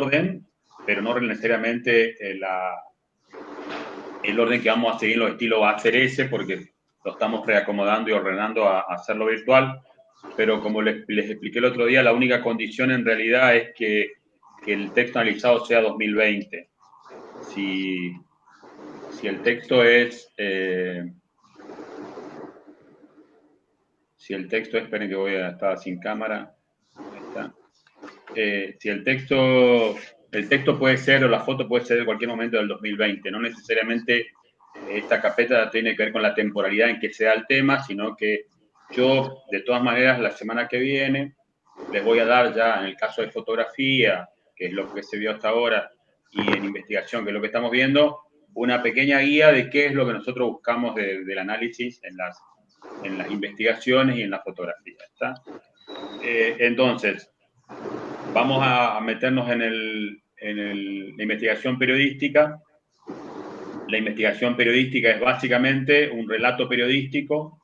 orden, pero no necesariamente el orden que vamos a seguir en los estilos va a ser ese, porque lo estamos reacomodando y ordenando a hacerlo virtual. Pero como les expliqué el otro día, la única condición en realidad es que el texto analizado sea 2020. Si el texto es... si el texto, esperen que voy a estar sin cámara. Ahí está. Si el texto puede ser, o la foto puede ser de cualquier momento del 2020, no necesariamente esta carpeta tiene que ver con la temporalidad en que se da el tema, sino que yo, de todas maneras, la semana que viene, les voy a dar ya, en el caso de fotografía, que es lo que se vio hasta ahora, y en investigación, que es lo que estamos viendo, una pequeña guía de qué es lo que nosotros buscamos del análisis en las investigaciones y en la fotografía. ¿Está? Entonces, vamos a meternos en la investigación periodística. La investigación periodística es básicamente un relato periodístico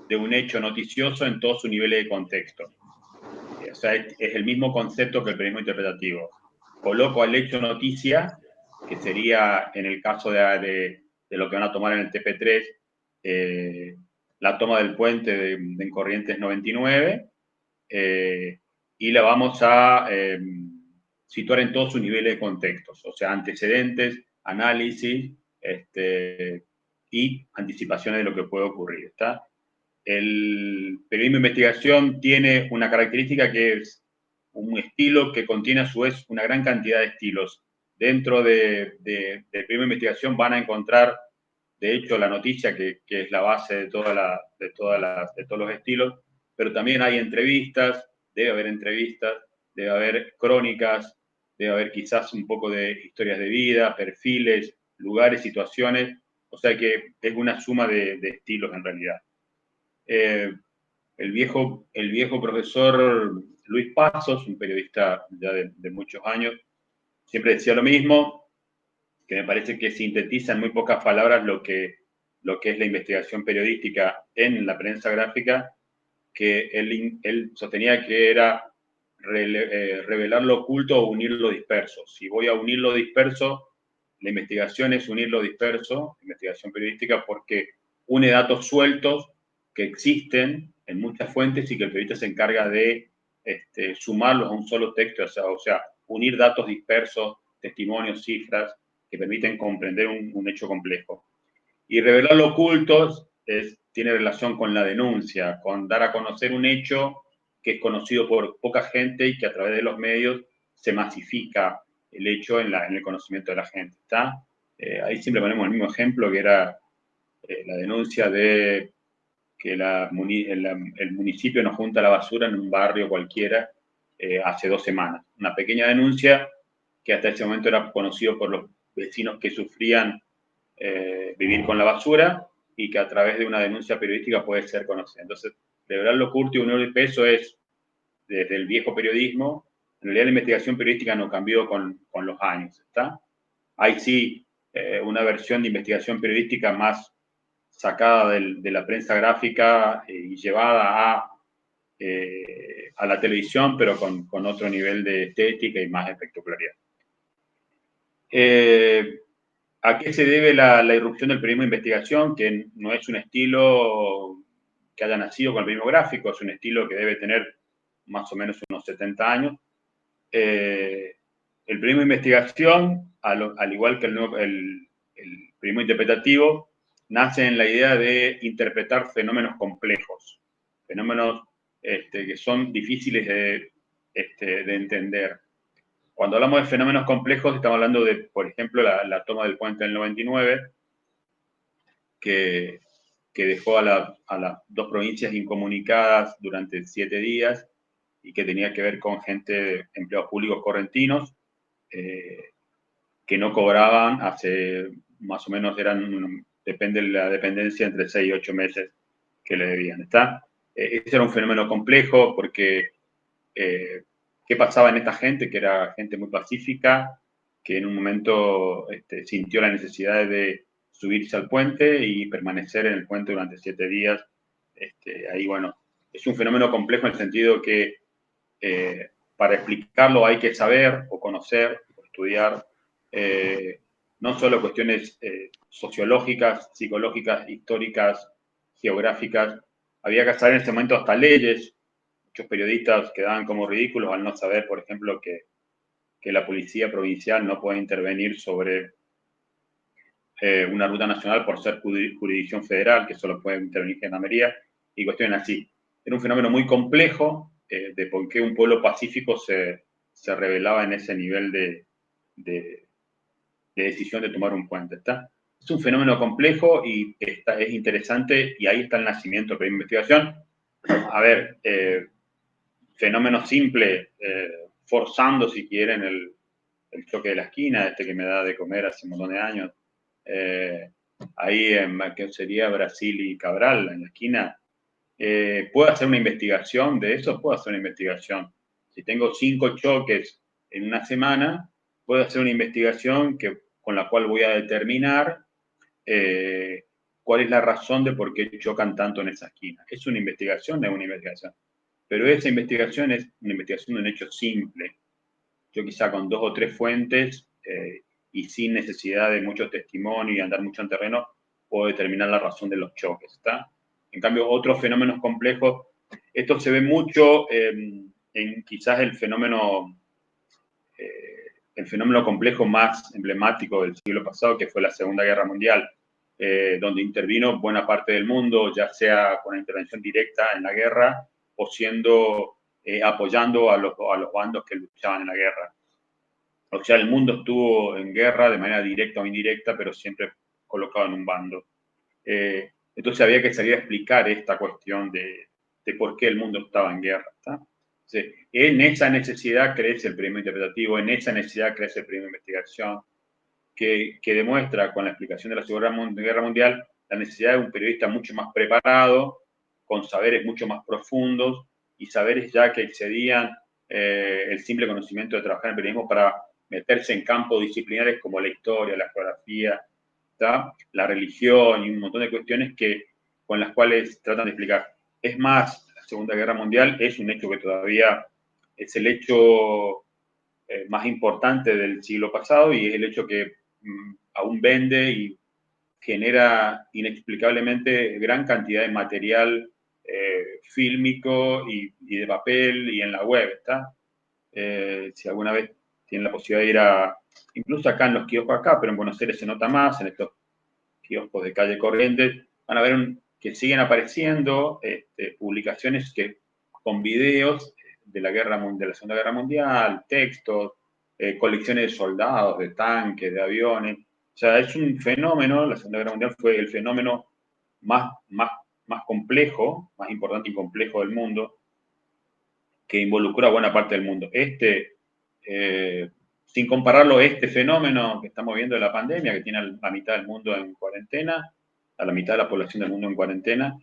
de un hecho noticioso en todos sus niveles de contexto. O sea, es el mismo concepto que el periodismo interpretativo. Coloco al hecho noticia, que sería en el caso de lo que van a tomar en el TP3, la toma del puente en Corrientes 99, y la vamos a situar en todos sus niveles de contextos, o sea, antecedentes, análisis y anticipaciones de lo que puede ocurrir. ¿Está? El periodismo de investigación tiene una característica que es un estilo que contiene a su vez una gran cantidad de estilos. Dentro del periodismo de investigación van a encontrar, de hecho, la noticia, que es la base de todos los estilos, pero también hay entrevistas, debe haber crónicas, debe haber quizás un poco de historias de vida, perfiles, lugares, situaciones, o sea que es una suma de estilos en realidad. El viejo profesor Luis Pasos, un periodista ya de muchos años, siempre decía lo mismo, que me parece que sintetiza en muy pocas palabras lo que es la investigación periodística en la prensa gráfica, que él sostenía que era revelar lo oculto o unir lo disperso. Si voy a unir lo disperso, la investigación es unir lo disperso, investigación periodística, porque une datos sueltos que existen en muchas fuentes y que el periodista se encarga de sumarlos a un solo texto, o sea, unir datos dispersos, testimonios, cifras, que permiten comprender un hecho complejo. Y revelar lo oculto tiene relación con la denuncia, con dar a conocer un hecho que es conocido por poca gente y que a través de los medios se masifica el hecho en el conocimiento de la gente. ¿Está? Ahí siempre ponemos el mismo ejemplo, que era la denuncia de que el municipio no junta la basura en un barrio cualquiera hace 2 semanas. Una pequeña denuncia que hasta ese momento era conocido por los vecinos que sufrían vivir con la basura, y que a través de una denuncia periodística puede ser conocida. Entonces, revelar lo oculto y unir el peso es desde el viejo periodismo. En realidad la investigación periodística no cambió con los años. ¿Está? Hay sí una versión de investigación periodística más sacada de la prensa gráfica y llevada a la televisión, pero con otro nivel de estética y más espectacularidad. ¿A qué se debe la irrupción del periodismo de investigación? Que no es un estilo que haya nacido con el periodismo gráfico, es un estilo que debe tener más o menos unos 70 años. El periodismo de investigación, al igual que el periodismo interpretativo, nace en la idea de interpretar fenómenos complejos, fenómenos que son difíciles de entender. Cuando hablamos de fenómenos complejos, estamos hablando de, por ejemplo, la toma del puente del 99, que dejó a las 2 provincias incomunicadas durante 7 días y que tenía que ver con gente, empleados públicos correntinos, que no cobraban hace más o menos, depende de la dependencia, entre 6 y 8 meses que le debían. ¿Está? Ese era un fenómeno complejo porque qué pasaba en esta gente, que era gente muy pacífica, que en un momento sintió la necesidad de subirse al puente y permanecer en el puente durante 7 días. Ahí, bueno, es un fenómeno complejo en el sentido que para explicarlo hay que saber o conocer o estudiar no solo cuestiones sociológicas, psicológicas, históricas, geográficas. Había que saber en ese momento hasta leyes. Muchos periodistas quedaban como ridículos al no saber, por ejemplo, que la policía provincial no puede intervenir sobre una ruta nacional por ser jurisdicción federal, que solo puede intervenir Gendarmería, y cuestiones así. Era un fenómeno muy complejo de por qué un pueblo pacífico se revelaba en ese nivel de decisión de tomar un puente. ¿Está? Es un fenómeno complejo y es interesante, y ahí está el nacimiento de la investigación. A ver, fenómeno simple, forzando, si quieren, el choque de la esquina, que me da de comer hace un montón de años. Ahí en que sería Brasil y Cabral, en la esquina. ¿Puedo hacer una investigación de eso? Puedo hacer una investigación. Si tengo 5 choques en una semana, puedo hacer una investigación con la cual voy a determinar cuál es la razón de por qué chocan tanto en esa esquina. ¿Es una investigación? Es una investigación. Pero esa investigación es una investigación de un hecho simple. Yo quizá con 2 o 3 fuentes y sin necesidad de mucho testimonio y andar mucho en terreno, puedo determinar la razón de los choques, ¿está? En cambio, otros fenómenos complejos, esto se ve mucho en quizás el fenómeno complejo más emblemático del siglo pasado, que fue la Segunda Guerra Mundial, donde intervino buena parte del mundo, ya sea con una intervención directa en la guerra o apoyando a los bandos que luchaban en la guerra. O sea, el mundo estuvo en guerra de manera directa o indirecta, pero siempre colocado en un bando. Entonces había que salir a explicar esta cuestión de por qué el mundo estaba en guerra. ¿Está? Entonces, en esa necesidad crece el periodismo interpretativo, en esa necesidad crece el periodismo de investigación, que demuestra con la explicación de la Segunda Guerra Mundial la necesidad de un periodista mucho más preparado, con saberes mucho más profundos y saberes ya que excedían el simple conocimiento de trabajar en el periodismo para meterse en campos disciplinares como la historia, la geografía, ¿tá? La religión y un montón de cuestiones con las cuales tratan de explicar. Es más, la Segunda Guerra Mundial es un hecho que todavía es el hecho más importante del siglo pasado y es el hecho que aún vende y genera inexplicablemente gran cantidad de material fílmico y de papel y en la web, ¿está? Si alguna vez tienen la posibilidad de ir incluso acá en los kioscos acá, pero en Buenos Aires se nota más, en estos kioscos de calle Corrientes, van a ver que siguen apareciendo publicaciones con videos de la Segunda Guerra Mundial, textos, colecciones de soldados, de tanques, de aviones. O sea, es un fenómeno, la Segunda Guerra Mundial fue el fenómeno más complejo, más importante y complejo del mundo, que involucró a buena parte del mundo. Sin compararlo, este fenómeno que estamos viendo de la pandemia, que tiene a la mitad del mundo en cuarentena, a la mitad de la población del mundo en cuarentena,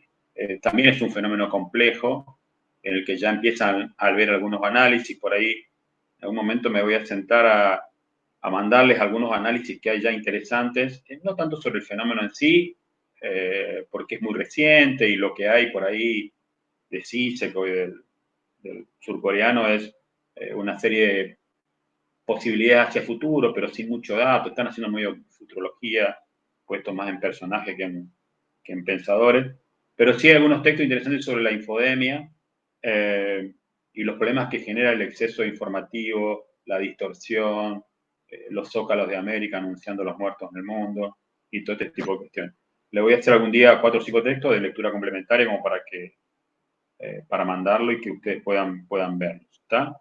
también es un fenómeno complejo, en el que ya empiezan a ver algunos análisis. Por ahí, en algún momento me voy a sentar a mandarles algunos análisis que hay ya interesantes, no tanto sobre el fenómeno en sí, porque es muy reciente y lo que hay por ahí de CISEC y del surcoreano es una serie de posibilidades hacia futuro, pero sin mucho dato. Están haciendo medio futurología, puesto más en personajes que en pensadores. Pero sí hay algunos textos interesantes sobre la infodemia y los problemas que genera el exceso informativo, la distorsión, los zócalos de América anunciando los muertos en el mundo y todo este tipo de cuestiones. Le voy a hacer algún día 4 o 5 textos de lectura complementaria como para mandarlo y que ustedes puedan verlos, ¿está?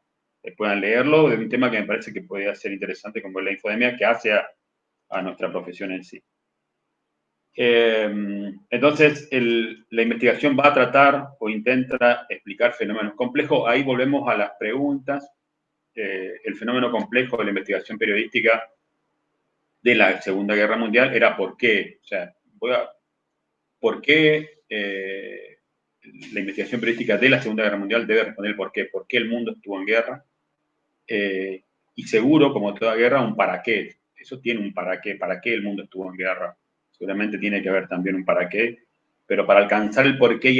Puedan leerlo de un tema que me parece que podría ser interesante como la infodemia que hace a nuestra profesión en sí. Entonces, la investigación va a tratar o intenta explicar fenómenos complejos. Ahí volvemos a las preguntas. El fenómeno complejo de la investigación periodística de la Segunda Guerra Mundial era por qué. O sea, ¿por qué la investigación periodística de la Segunda Guerra Mundial debe responder el por qué? ¿Por qué el mundo estuvo en guerra? Y seguro, como toda guerra, un para qué. Eso tiene un para qué el mundo estuvo en guerra. Seguramente tiene que haber también un para qué, pero para alcanzar el por qué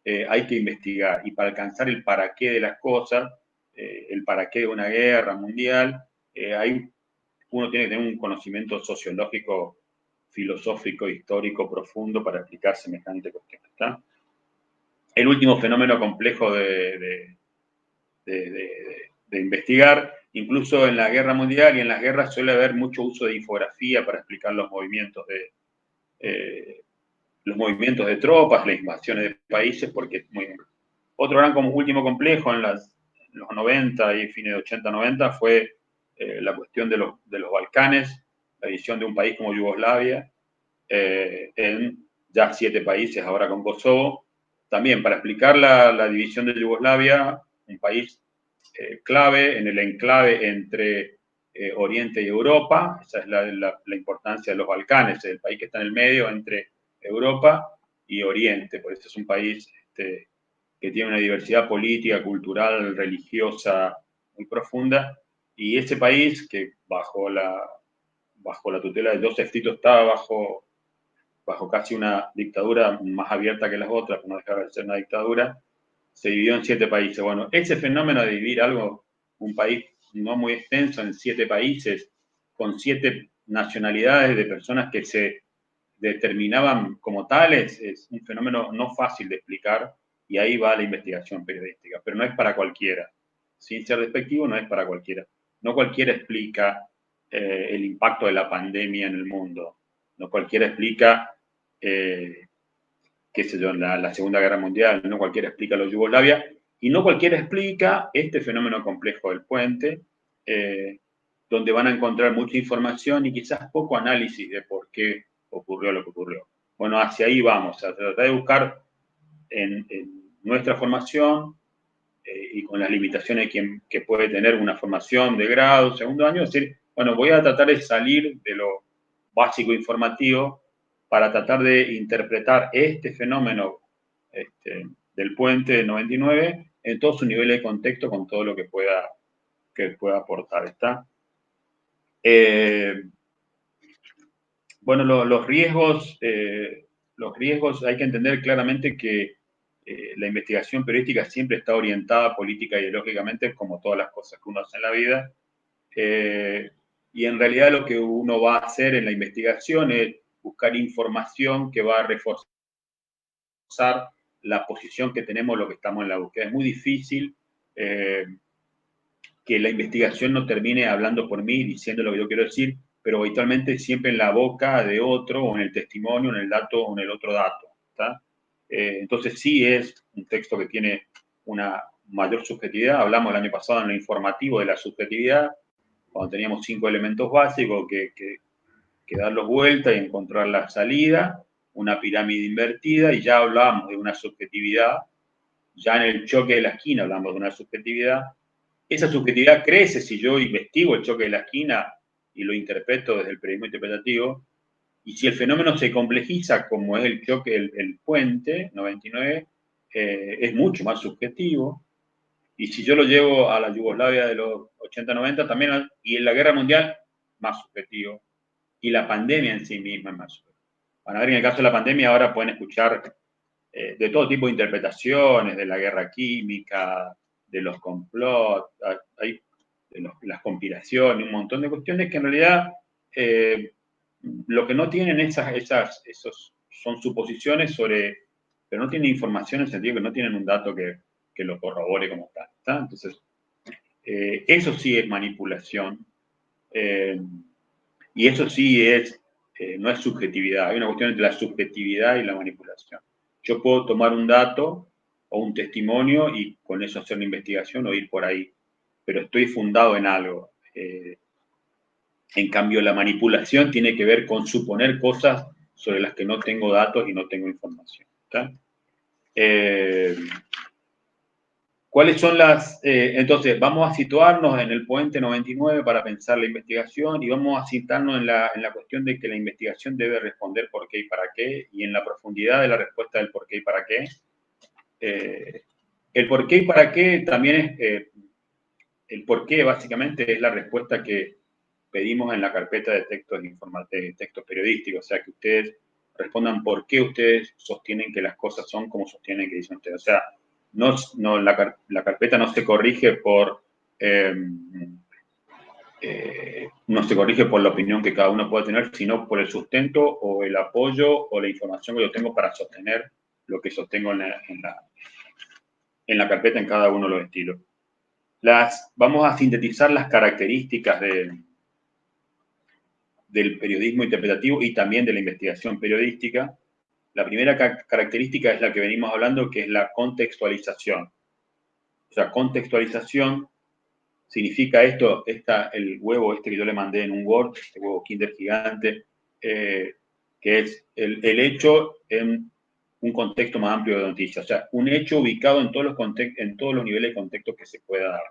hay que investigar. Y para alcanzar el para qué de las cosas, el para qué de una guerra mundial, uno tiene que tener un conocimiento sociológico, filosófico, histórico, profundo para explicar semejante cuestión. ¿Está? El último fenómeno complejo de investigar, incluso en la guerra mundial y en las guerras suele haber mucho uso de infografía para explicar los movimientos de tropas, las invasiones de países, porque es muy... Otro gran último complejo en los 90 y fines de 80-90 fue la cuestión de los Balcanes, la división de un país como Yugoslavia, en ya 7 países, ahora con Kosovo. También para explicar la división de Yugoslavia, un país clave en el enclave entre Oriente y Europa, esa es la importancia de los Balcanes, el país que está en el medio entre Europa y Oriente, por eso es un país que tiene una diversidad política, cultural, religiosa muy profunda, y ese país que bajo la tutela de Joseph Tito estaba bajo casi una dictadura más abierta que las otras, pero no dejaba de ser una dictadura, se dividió en 7 países. Bueno, ese fenómeno de dividir un país no muy extenso en 7 países, con 7 nacionalidades de personas que se determinaban como tales, es un fenómeno no fácil de explicar y ahí va la investigación periodística, pero no es para cualquiera. Sin ser despectivo, no es para cualquiera. No cualquiera explica el impacto de la pandemia en el mundo. No cualquiera explica, qué sé yo, la Segunda Guerra Mundial. No cualquiera explica lo de Yugoslavia. Y no cualquiera explica este fenómeno complejo del puente, donde van a encontrar mucha información y quizás poco análisis de por qué ocurrió lo que ocurrió. Bueno, hacia ahí vamos, a tratar de buscar en nuestra formación y con las limitaciones que puede tener una formación de grado, segundo año, es decir, bueno, voy a tratar de salir de lo básico informativo para tratar de interpretar este fenómeno del puente del 99 en todo su nivel de contexto con todo lo que pueda aportar. ¿Está? Bueno, los riesgos hay que entender claramente que la investigación periodística siempre está orientada política y ideológicamente, como todas las cosas que uno hace en la vida. Y en realidad lo que uno va a hacer en la investigación es buscar información que va a reforzar la posición que tenemos, lo que estamos en la búsqueda. Es muy difícil que la investigación no termine hablando por mí, diciendo lo que yo quiero decir, pero habitualmente siempre en la boca de otro, o en el testimonio, en el dato, o en el otro dato. ¿Está? Entonces sí es un texto que tiene una mayor subjetividad. Hablamos el año pasado en lo informativo de la subjetividad, cuando teníamos 5 elementos básicos que darlos vuelta y encontrar la salida, una pirámide invertida, y ya hablábamos de una subjetividad, ya en el choque de la esquina hablamos de una subjetividad. Esa subjetividad crece si yo investigo el choque de la esquina y lo interpreto desde el periodismo interpretativo, y si el fenómeno se complejiza, como es el choque, el puente 99, es mucho más subjetivo. Y si yo lo llevo a la Yugoslavia de los 80-90, también, y en la guerra mundial, más subjetivo. Y la pandemia en sí misma es más subjetiva. Van a ver, en el caso de la pandemia, ahora pueden escuchar de todo tipo de interpretaciones, de la guerra química, de los complots, las conspiraciones, un montón de cuestiones que en realidad lo que no tienen esos son suposiciones pero no tienen información en el sentido que no tienen un dato que lo corrobore como tal. ¿Está? Entonces, eso sí es manipulación. Y eso sí no es subjetividad, hay una cuestión entre la subjetividad y la manipulación. Yo puedo tomar un dato o un testimonio y con eso hacer una investigación o ir por ahí, pero estoy fundado en algo. En cambio, la manipulación tiene que ver con suponer cosas sobre las que no tengo datos y no tengo información. ¿Está? ¿Cuáles son entonces, vamos a situarnos en el puente 99 para pensar la investigación y vamos a citarnos en la cuestión de que la investigación debe responder por qué y para qué, y en la profundidad de la respuesta del por qué y para qué. El por qué y para qué también el por qué básicamente es la respuesta que pedimos en la carpeta de textos periodísticos, o sea que ustedes respondan por qué ustedes sostienen que las cosas son como sostienen que dicen ustedes. O sea, la carpeta no se corrige no se corrige por la opinión que cada uno pueda tener, sino por el sustento o el apoyo o la información que yo tengo para sostener lo que sostengo en la carpeta en cada uno de los estilos. Vamos a sintetizar las características del periodismo interpretativo y también de la investigación periodística. La primera característica es la que venimos hablando, que es la contextualización. O sea, contextualización significa el huevo que yo le mandé en un Word, este huevo Kinder gigante, que es el hecho en un contexto más amplio de noticias. O sea, un hecho ubicado en todos los niveles de contexto que se pueda dar.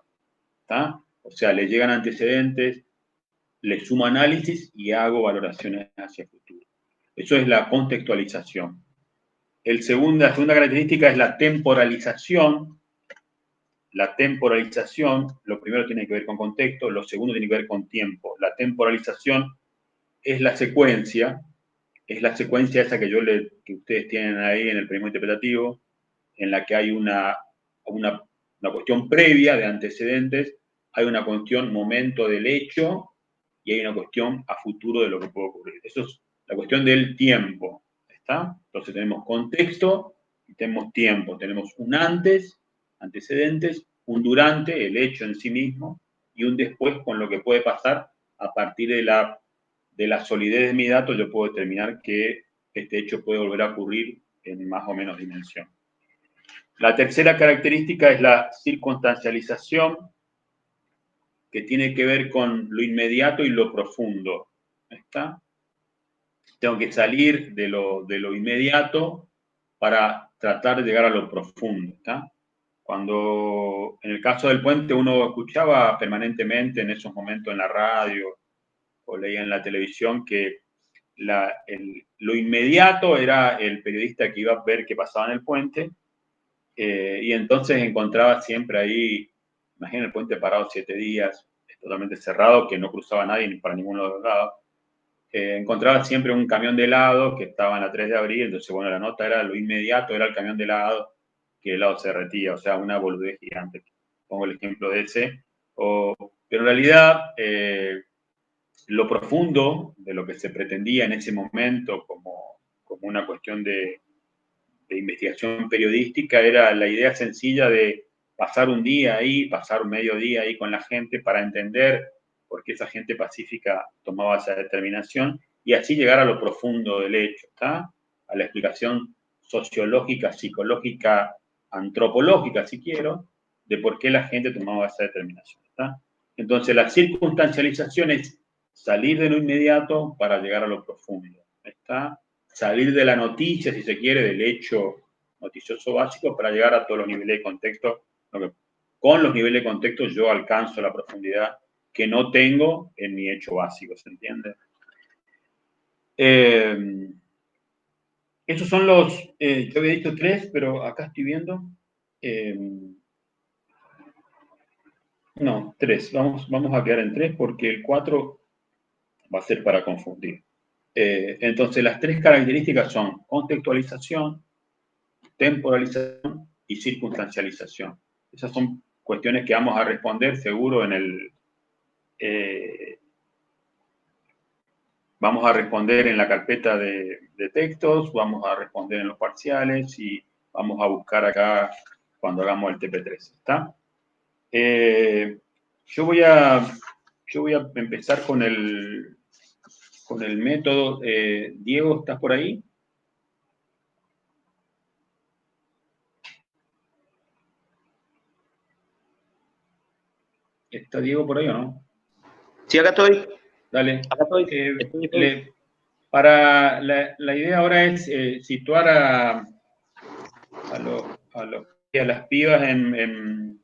¿Está? O sea, le llegan antecedentes, le sumo análisis y hago valoraciones hacia el futuro. Eso es la contextualización. La segunda característica es la temporalización. La temporalización, lo primero tiene que ver con contexto, lo segundo tiene que ver con tiempo. La temporalización es la secuencia esa que ustedes tienen ahí en el periodismo interpretativo, en la que hay una cuestión previa de antecedentes, hay una cuestión momento del hecho y hay una cuestión a futuro de lo que puede ocurrir. Eso es la cuestión del tiempo, ¿está? Entonces tenemos contexto y tenemos tiempo. Tenemos un antes, antecedentes, un durante, el hecho en sí mismo, y un después con lo que puede pasar a partir de la solidez de mi dato. Yo puedo determinar que este hecho puede volver a ocurrir en más o menos dimensión. La tercera característica es la circunstancialización, que tiene que ver con lo inmediato y lo profundo. ¿Está? Tengo que salir de lo inmediato para tratar de llegar a lo profundo. ¿Está? Cuando, en el caso del puente, uno escuchaba permanentemente en esos momentos en la radio o leía en la televisión que lo inmediato era el periodista que iba a ver qué pasaba en el puente, y entonces encontraba siempre ahí, imagínate el puente parado 7 días, totalmente cerrado, que no cruzaba nadie ni para ninguno de los lados. Encontraba siempre un camión de helado que estaba en la 3 de abril, entonces, bueno, la nota era lo inmediato, era el camión de helado, que el helado se derretía, o sea, una boludez gigante. Pongo el ejemplo de ese. Pero en realidad, lo profundo de lo que se pretendía en ese momento como una cuestión de investigación periodística era la idea sencilla de pasar un día ahí, pasar medio día ahí con la gente para entender por qué esa gente pacífica tomaba esa determinación y así llegar a lo profundo del hecho, ¿está? A la explicación sociológica, psicológica, antropológica, si quiero, de por qué la gente tomaba esa determinación, ¿está? Entonces, la circunstancialización es salir de lo inmediato para llegar a lo profundo, ¿está? Salir de la noticia, si se quiere, del hecho noticioso básico para llegar a todos los niveles de contexto. Con los niveles de contexto yo alcanzo la profundidad que no tengo en mi hecho básico, ¿se entiende? Esos son yo había dicho 3, pero acá estoy viendo. No, 3. Vamos a quedar en 3 porque el 4 va a ser para confundir. Entonces, las 3 características son contextualización, temporalización y circunstancialización. Esas son cuestiones que vamos a responder seguro vamos a responder en la carpeta de textos, vamos a responder en los parciales y vamos a buscar acá cuando hagamos el TP3, ¿está? Yo voy a empezar con el método. Diego, ¿estás por ahí? ¿Está Diego por ahí o no? Sí, acá estoy. Dale. Acá estoy. Para la idea ahora es situar a las pibas en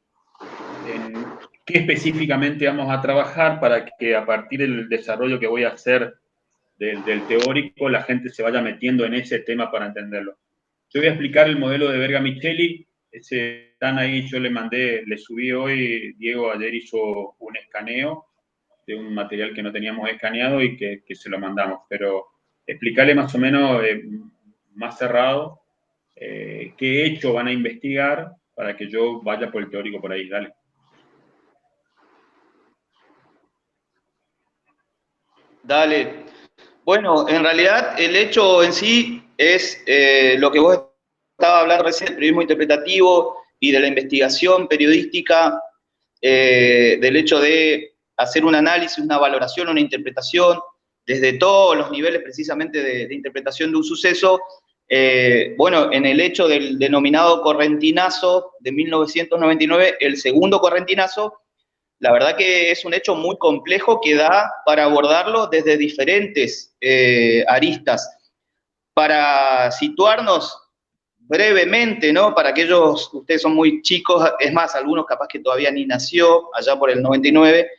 qué específicamente vamos a trabajar para que a partir del desarrollo que voy a hacer del teórico, la gente se vaya metiendo en ese tema para entenderlo. Yo voy a explicar el modelo de Verga-Micheli. Están ahí, yo le subí hoy, Diego ayer hizo un escaneo de un material que no teníamos escaneado y que se lo mandamos, pero explicarle más o menos, más cerrado, qué hecho van a investigar para que yo vaya por el teórico por ahí. Dale. Dale. Bueno, en realidad el hecho en sí es lo que vos estabas hablando recién, del periodismo interpretativo y de la investigación periodística, del hecho de hacer un análisis, una valoración, una interpretación, desde todos los niveles precisamente de interpretación de un suceso. Bueno, en el hecho del denominado correntinazo de 1999, el segundo correntinazo, la verdad que es un hecho muy complejo que da para abordarlo desde diferentes aristas. Para situarnos brevemente, ¿no? Para aquellos, ustedes son muy chicos, es más, algunos capaz que todavía ni nació, allá por el 99,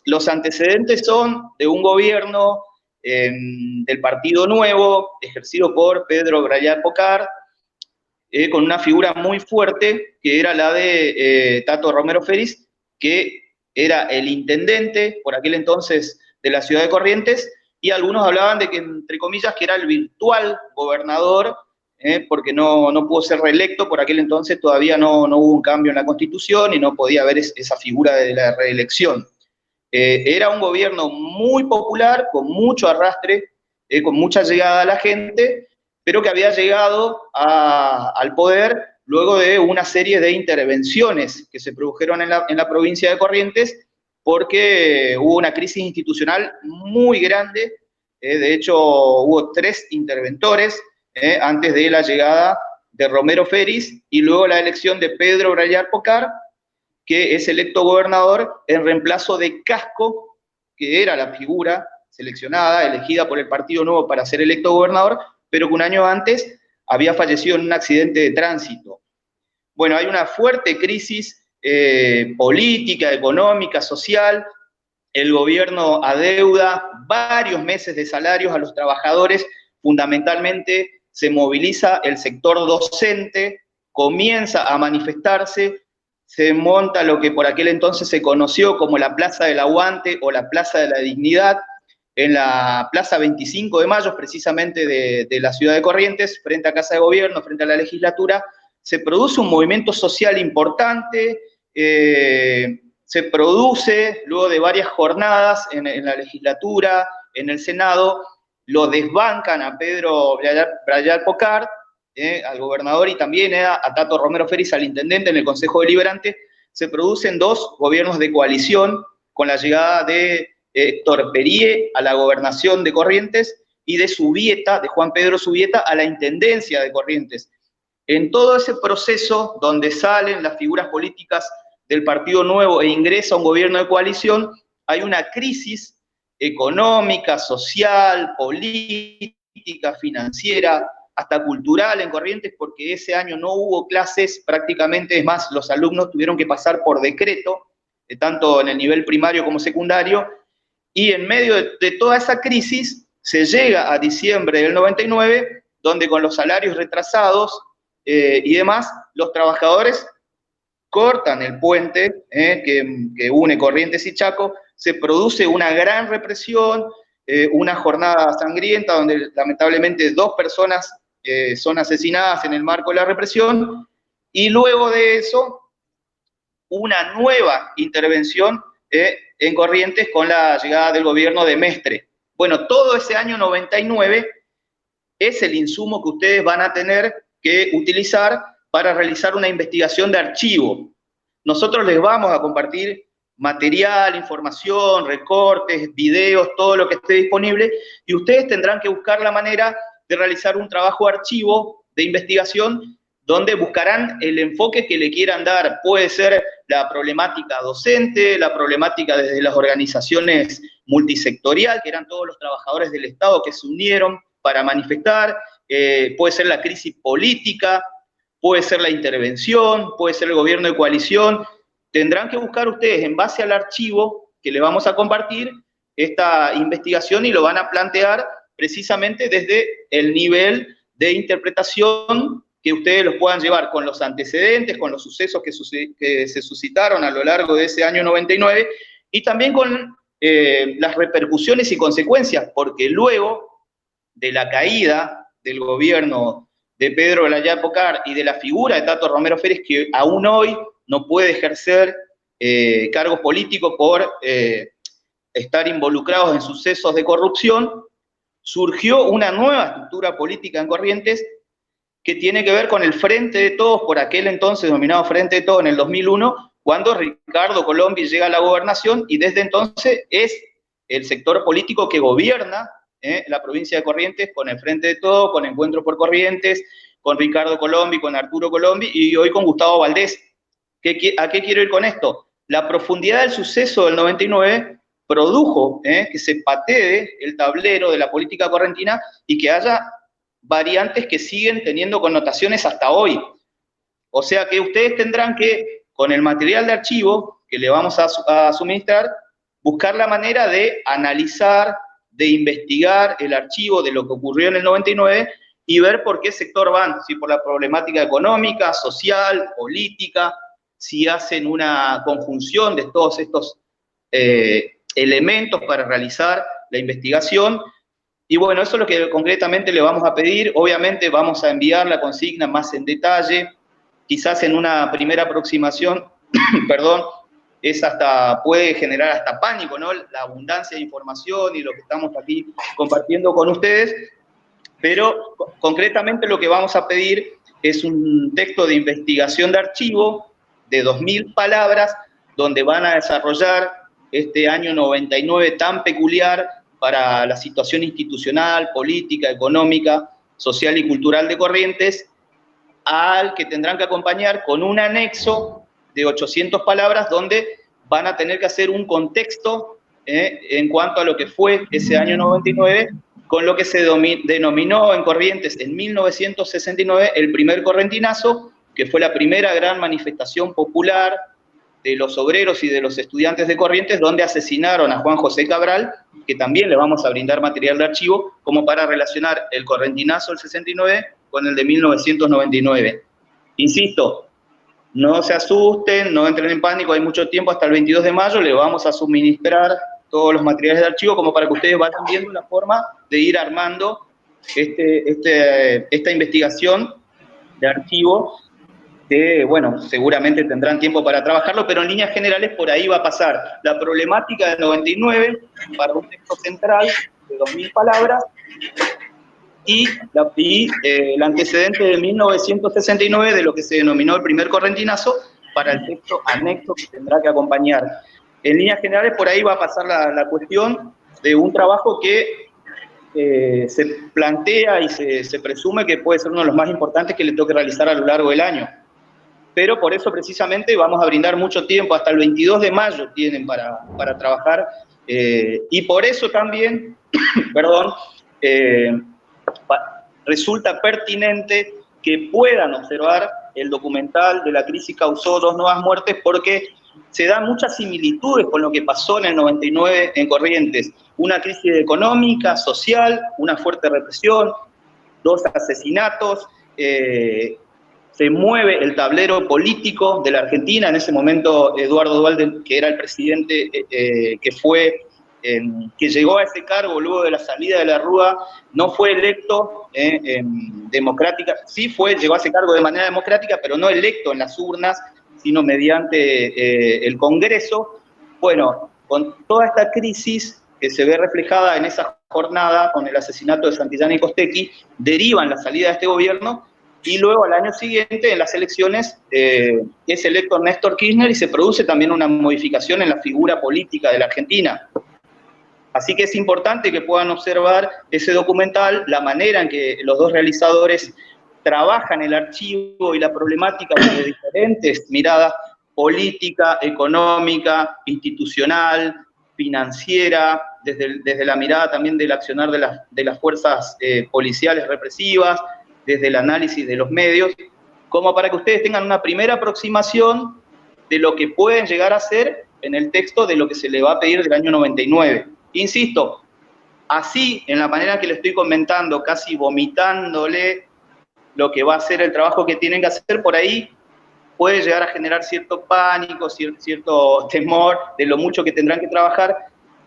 los antecedentes son de un gobierno del Partido Nuevo, ejercido por Pedro Brayar Pocar, con una figura muy fuerte, que era la de Tato Romero Félix, que era el intendente, por aquel entonces, de la ciudad de Corrientes, y algunos hablaban de que, entre comillas, que era el virtual gobernador, porque no pudo ser reelecto, por aquel entonces todavía no hubo un cambio en la Constitución y no podía haber esa figura de la reelección. Era un gobierno muy popular, con mucho arrastre, con mucha llegada a la gente, pero que había llegado al poder luego de una serie de intervenciones que se produjeron en la provincia de Corrientes, porque hubo una crisis institucional muy grande. De hecho, hubo 3 interventores antes de la llegada de Romero Félix y luego la elección de Pedro Brayar Pocar, que es electo gobernador en reemplazo de Casco, que era la figura seleccionada, elegida por el Partido Nuevo para ser electo gobernador, pero que un año antes había fallecido en un accidente de tránsito. Bueno, hay una fuerte crisis política, económica, social. El gobierno adeuda varios meses de salarios a los trabajadores. Fundamentalmente se moviliza el sector docente, comienza a manifestarse, se monta lo que por aquel entonces se conoció como la Plaza del Aguante o la Plaza de la Dignidad, en la Plaza 25 de Mayo, precisamente de la ciudad de Corrientes, frente a Casa de Gobierno, frente a la legislatura. Se produce un movimiento social importante, se produce luego de varias jornadas en la legislatura, en el Senado, lo desbancan a Pedro Brayar Pocar, al gobernador, y también a Tato Romero Félix, al intendente, en el Consejo Deliberante. Se producen 2 gobiernos de coalición con la llegada de Héctor Perie a la gobernación de Corrientes y de Subieta, de Juan Pedro Subieta, a la intendencia de Corrientes. En todo ese proceso donde salen las figuras políticas del Partido Nuevo e ingresa un gobierno de coalición, hay una crisis económica, social, política, financiera, hasta cultural en Corrientes, porque ese año no hubo clases prácticamente, es más, los alumnos tuvieron que pasar por decreto, tanto en el nivel primario como secundario, y en medio de toda esa crisis se llega a diciembre del 99, donde con los salarios retrasados y demás, los trabajadores cortan el puente que une Corrientes y Chaco, se produce una gran represión, una jornada sangrienta donde lamentablemente 2 personas son asesinadas en el marco de la represión, y luego de eso una nueva intervención en Corrientes con la llegada del gobierno de Mestre. Bueno, todo ese año 99 es el insumo que ustedes van a tener que utilizar para realizar una investigación de archivo. Nosotros les vamos a compartir material, información, recortes, videos, todo lo que esté disponible, y ustedes tendrán que buscar la manera de realizar un trabajo de archivo, de investigación, donde buscarán el enfoque que le quieran dar. Puede ser la problemática docente, la problemática desde las organizaciones multisectorial, que eran todos los trabajadores del Estado que se unieron para manifestar, puede ser la crisis política, puede ser la intervención, puede ser el gobierno de coalición. Tendrán que buscar ustedes, en base al archivo que les vamos a compartir, esta investigación, y lo van a plantear precisamente desde el nivel de interpretación que ustedes los puedan llevar con los antecedentes, con los sucesos que se suscitaron a lo largo de ese año 99, y también con las repercusiones y consecuencias, porque luego de la caída del gobierno de Pedro Blaya Pocar y de la figura de Tato Romero Férez, que aún hoy no puede ejercer cargos políticos por estar involucrados en sucesos de corrupción, surgió una nueva estructura política en Corrientes que tiene que ver con el Frente de Todos, por aquel entonces denominado Frente de Todos en el 2001, cuando Ricardo Colombi llega a la gobernación y desde entonces es el sector político que gobierna la provincia de Corrientes con el Frente de Todos, con Encuentro por Corrientes, con Ricardo Colombi, con Arturo Colombi y hoy con Gustavo Valdés. ¿A qué quiero ir con esto? La profundidad del suceso del 99 produjo que se patee el tablero de la política correntina y que haya variantes que siguen teniendo connotaciones hasta hoy. O sea que ustedes tendrán que, con el material de archivo que le vamos a suministrar, buscar la manera de analizar, de investigar el archivo de lo que ocurrió en el 99 y ver por qué sector van, si por la problemática económica, social, política, si hacen una conjunción de todos estos elementos para realizar la investigación. Y bueno, eso es lo que concretamente le vamos a pedir. Obviamente vamos a enviar la consigna más en detalle, quizás en una primera aproximación, perdón, puede generar hasta pánico, ¿no? La abundancia de información y lo que estamos aquí compartiendo con ustedes, pero concretamente lo que vamos a pedir es un texto de investigación de archivo de 2000 palabras, donde van a desarrollar este año 99 tan peculiar para la situación institucional, política, económica, social y cultural de Corrientes, al que tendrán que acompañar con un anexo de 800 palabras donde van a tener que hacer un contexto en cuanto a lo que fue ese año 99, con lo que se denominó en Corrientes en 1969 el primer correntinazo, que fue la primera gran manifestación popular de los obreros y de los estudiantes de Corrientes, donde asesinaron a Juan José Cabral, que también le vamos a brindar material de archivo, como para relacionar el correntinazo del 69 con el de 1999. Insisto, no se asusten, no entren en pánico, hay mucho tiempo, hasta el 22 de mayo le vamos a suministrar todos los materiales de archivo como para que ustedes vayan viendo la forma de ir armando esta investigación de archivo, que, bueno, seguramente tendrán tiempo para trabajarlo, pero en líneas generales por ahí va a pasar la problemática del 99 para un texto central de 2000 palabras y el antecedente de 1969 de lo que se denominó el primer correntinazo para el texto anexo que tendrá que acompañar. En líneas generales por ahí va a pasar la cuestión de un trabajo que se plantea y se presume que puede ser uno de los más importantes que le toque realizar a lo largo del año. Pero por eso precisamente vamos a brindar mucho tiempo, hasta el 22 de mayo tienen para trabajar, y por eso también, perdón, resulta pertinente que puedan observar el documental de La crisis causó 2 nuevas muertes, porque se dan muchas similitudes con lo que pasó en el 99 en Corrientes. Una crisis económica, social, una fuerte represión, 2 asesinatos, se mueve el tablero político de la Argentina. En ese momento Eduardo Duhalde, que era el presidente que llegó a ese cargo luego de la salida de la Rúa, no fue electo democrática, sí llegó a ese cargo de manera democrática, pero no electo en las urnas, sino mediante el Congreso. Bueno, con toda esta crisis que se ve reflejada en esa jornada con el asesinato de Santillana y Costecchi, derivan la salida de este gobierno. Y luego al año siguiente, en las elecciones, es electo Néstor Kirchner y se produce también una modificación en la figura política de la Argentina. Así que es importante que puedan observar ese documental, la manera en que los 2 realizadores trabajan el archivo y la problemática desde diferentes miradas: política, económica, institucional, financiera, desde la mirada también del accionar de las fuerzas policiales represivas, desde el análisis de los medios, como para que ustedes tengan una primera aproximación de lo que pueden llegar a ser en el texto de lo que se le va a pedir del año 99. Insisto, así, en la manera que le estoy comentando, casi vomitándole lo que va a ser el trabajo que tienen que hacer, por ahí puede llegar a generar cierto pánico, cierto temor de lo mucho que tendrán que trabajar,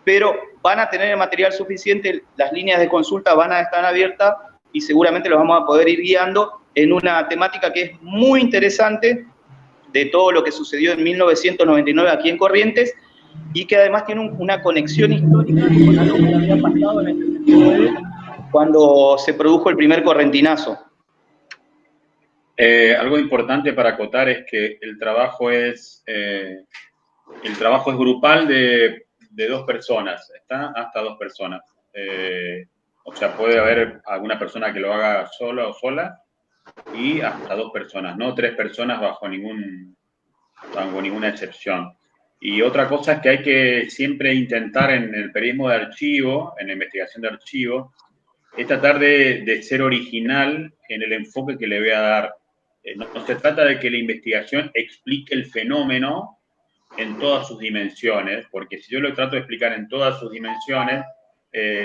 pero van a tener el material suficiente, las líneas de consulta van a estar abiertas y seguramente los vamos a poder ir guiando en una temática que es muy interesante de todo lo que sucedió en 1999 aquí en Corrientes y que además tiene una conexión histórica con algo que había pasado en el 79 cuando se produjo el primer correntinazo. Algo importante para acotar es que el trabajo es grupal de 2 personas, ¿está? Hasta 2 personas. O sea, puede haber alguna persona que lo haga sola o sola y hasta 2 personas, no 3 personas bajo ninguna excepción. Y otra cosa es que hay que siempre intentar en el periodismo de archivo, en la investigación de archivo, es tratar de ser original en el enfoque que le voy a dar. No se trata de que la investigación explique el fenómeno en todas sus dimensiones, porque si yo lo trato de explicar en todas sus dimensiones,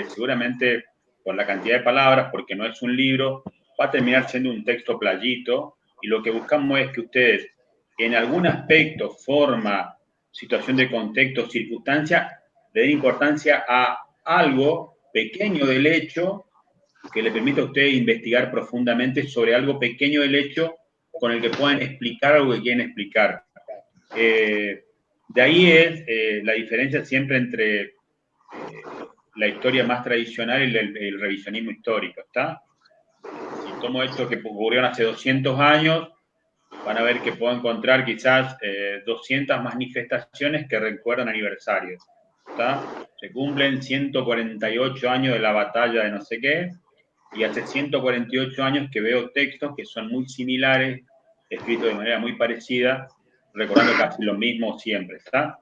seguramente por la cantidad de palabras, porque no es un libro, va a terminar siendo un texto playito, y lo que buscamos es que ustedes, en algún aspecto, forma, situación de contexto, circunstancia, le den importancia a algo pequeño del hecho que le permita a ustedes investigar profundamente sobre algo pequeño del hecho con el que puedan explicar algo que quieren explicar. De ahí es la diferencia siempre entre la historia más tradicional y el revisionismo histórico, ¿está? Si tomo esto que ocurrieron hace 200 años, van a ver que puedo encontrar quizás 200 manifestaciones que recuerdan aniversarios, ¿está? Se cumplen 148 años de la batalla de no sé qué, y hace 148 años que veo textos que son muy similares, escritos de manera muy parecida, recordando casi lo mismo siempre, ¿está?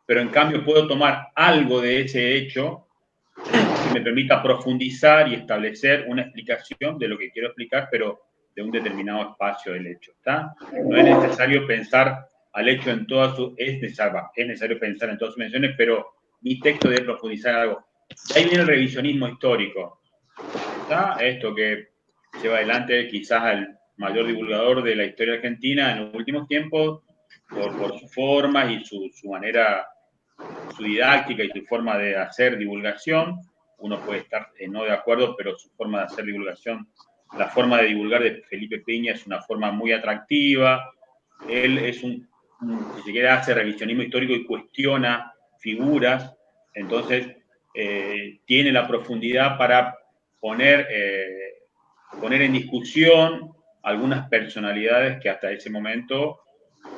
Pero en cambio puedo tomar algo de ese hecho que me permita profundizar y establecer una explicación de lo que quiero explicar, pero de un determinado espacio del hecho, ¿está? No es necesario pensar al hecho en todas sus... Es necesario pensar en todas sus dimensiones, pero mi texto debe profundizar algo. De ahí viene el revisionismo histórico, ¿está? Esto que lleva adelante quizás al mayor divulgador de la historia argentina en los últimos tiempos, por su forma y su manera, su didáctica y su forma de hacer divulgación. Uno puede estar no de acuerdo, pero su forma de hacer divulgación, la forma de divulgar de Felipe Piña es una forma muy atractiva. Él es si se quiere, hace revisionismo histórico y cuestiona figuras, entonces tiene la profundidad para poner en discusión algunas personalidades que hasta ese momento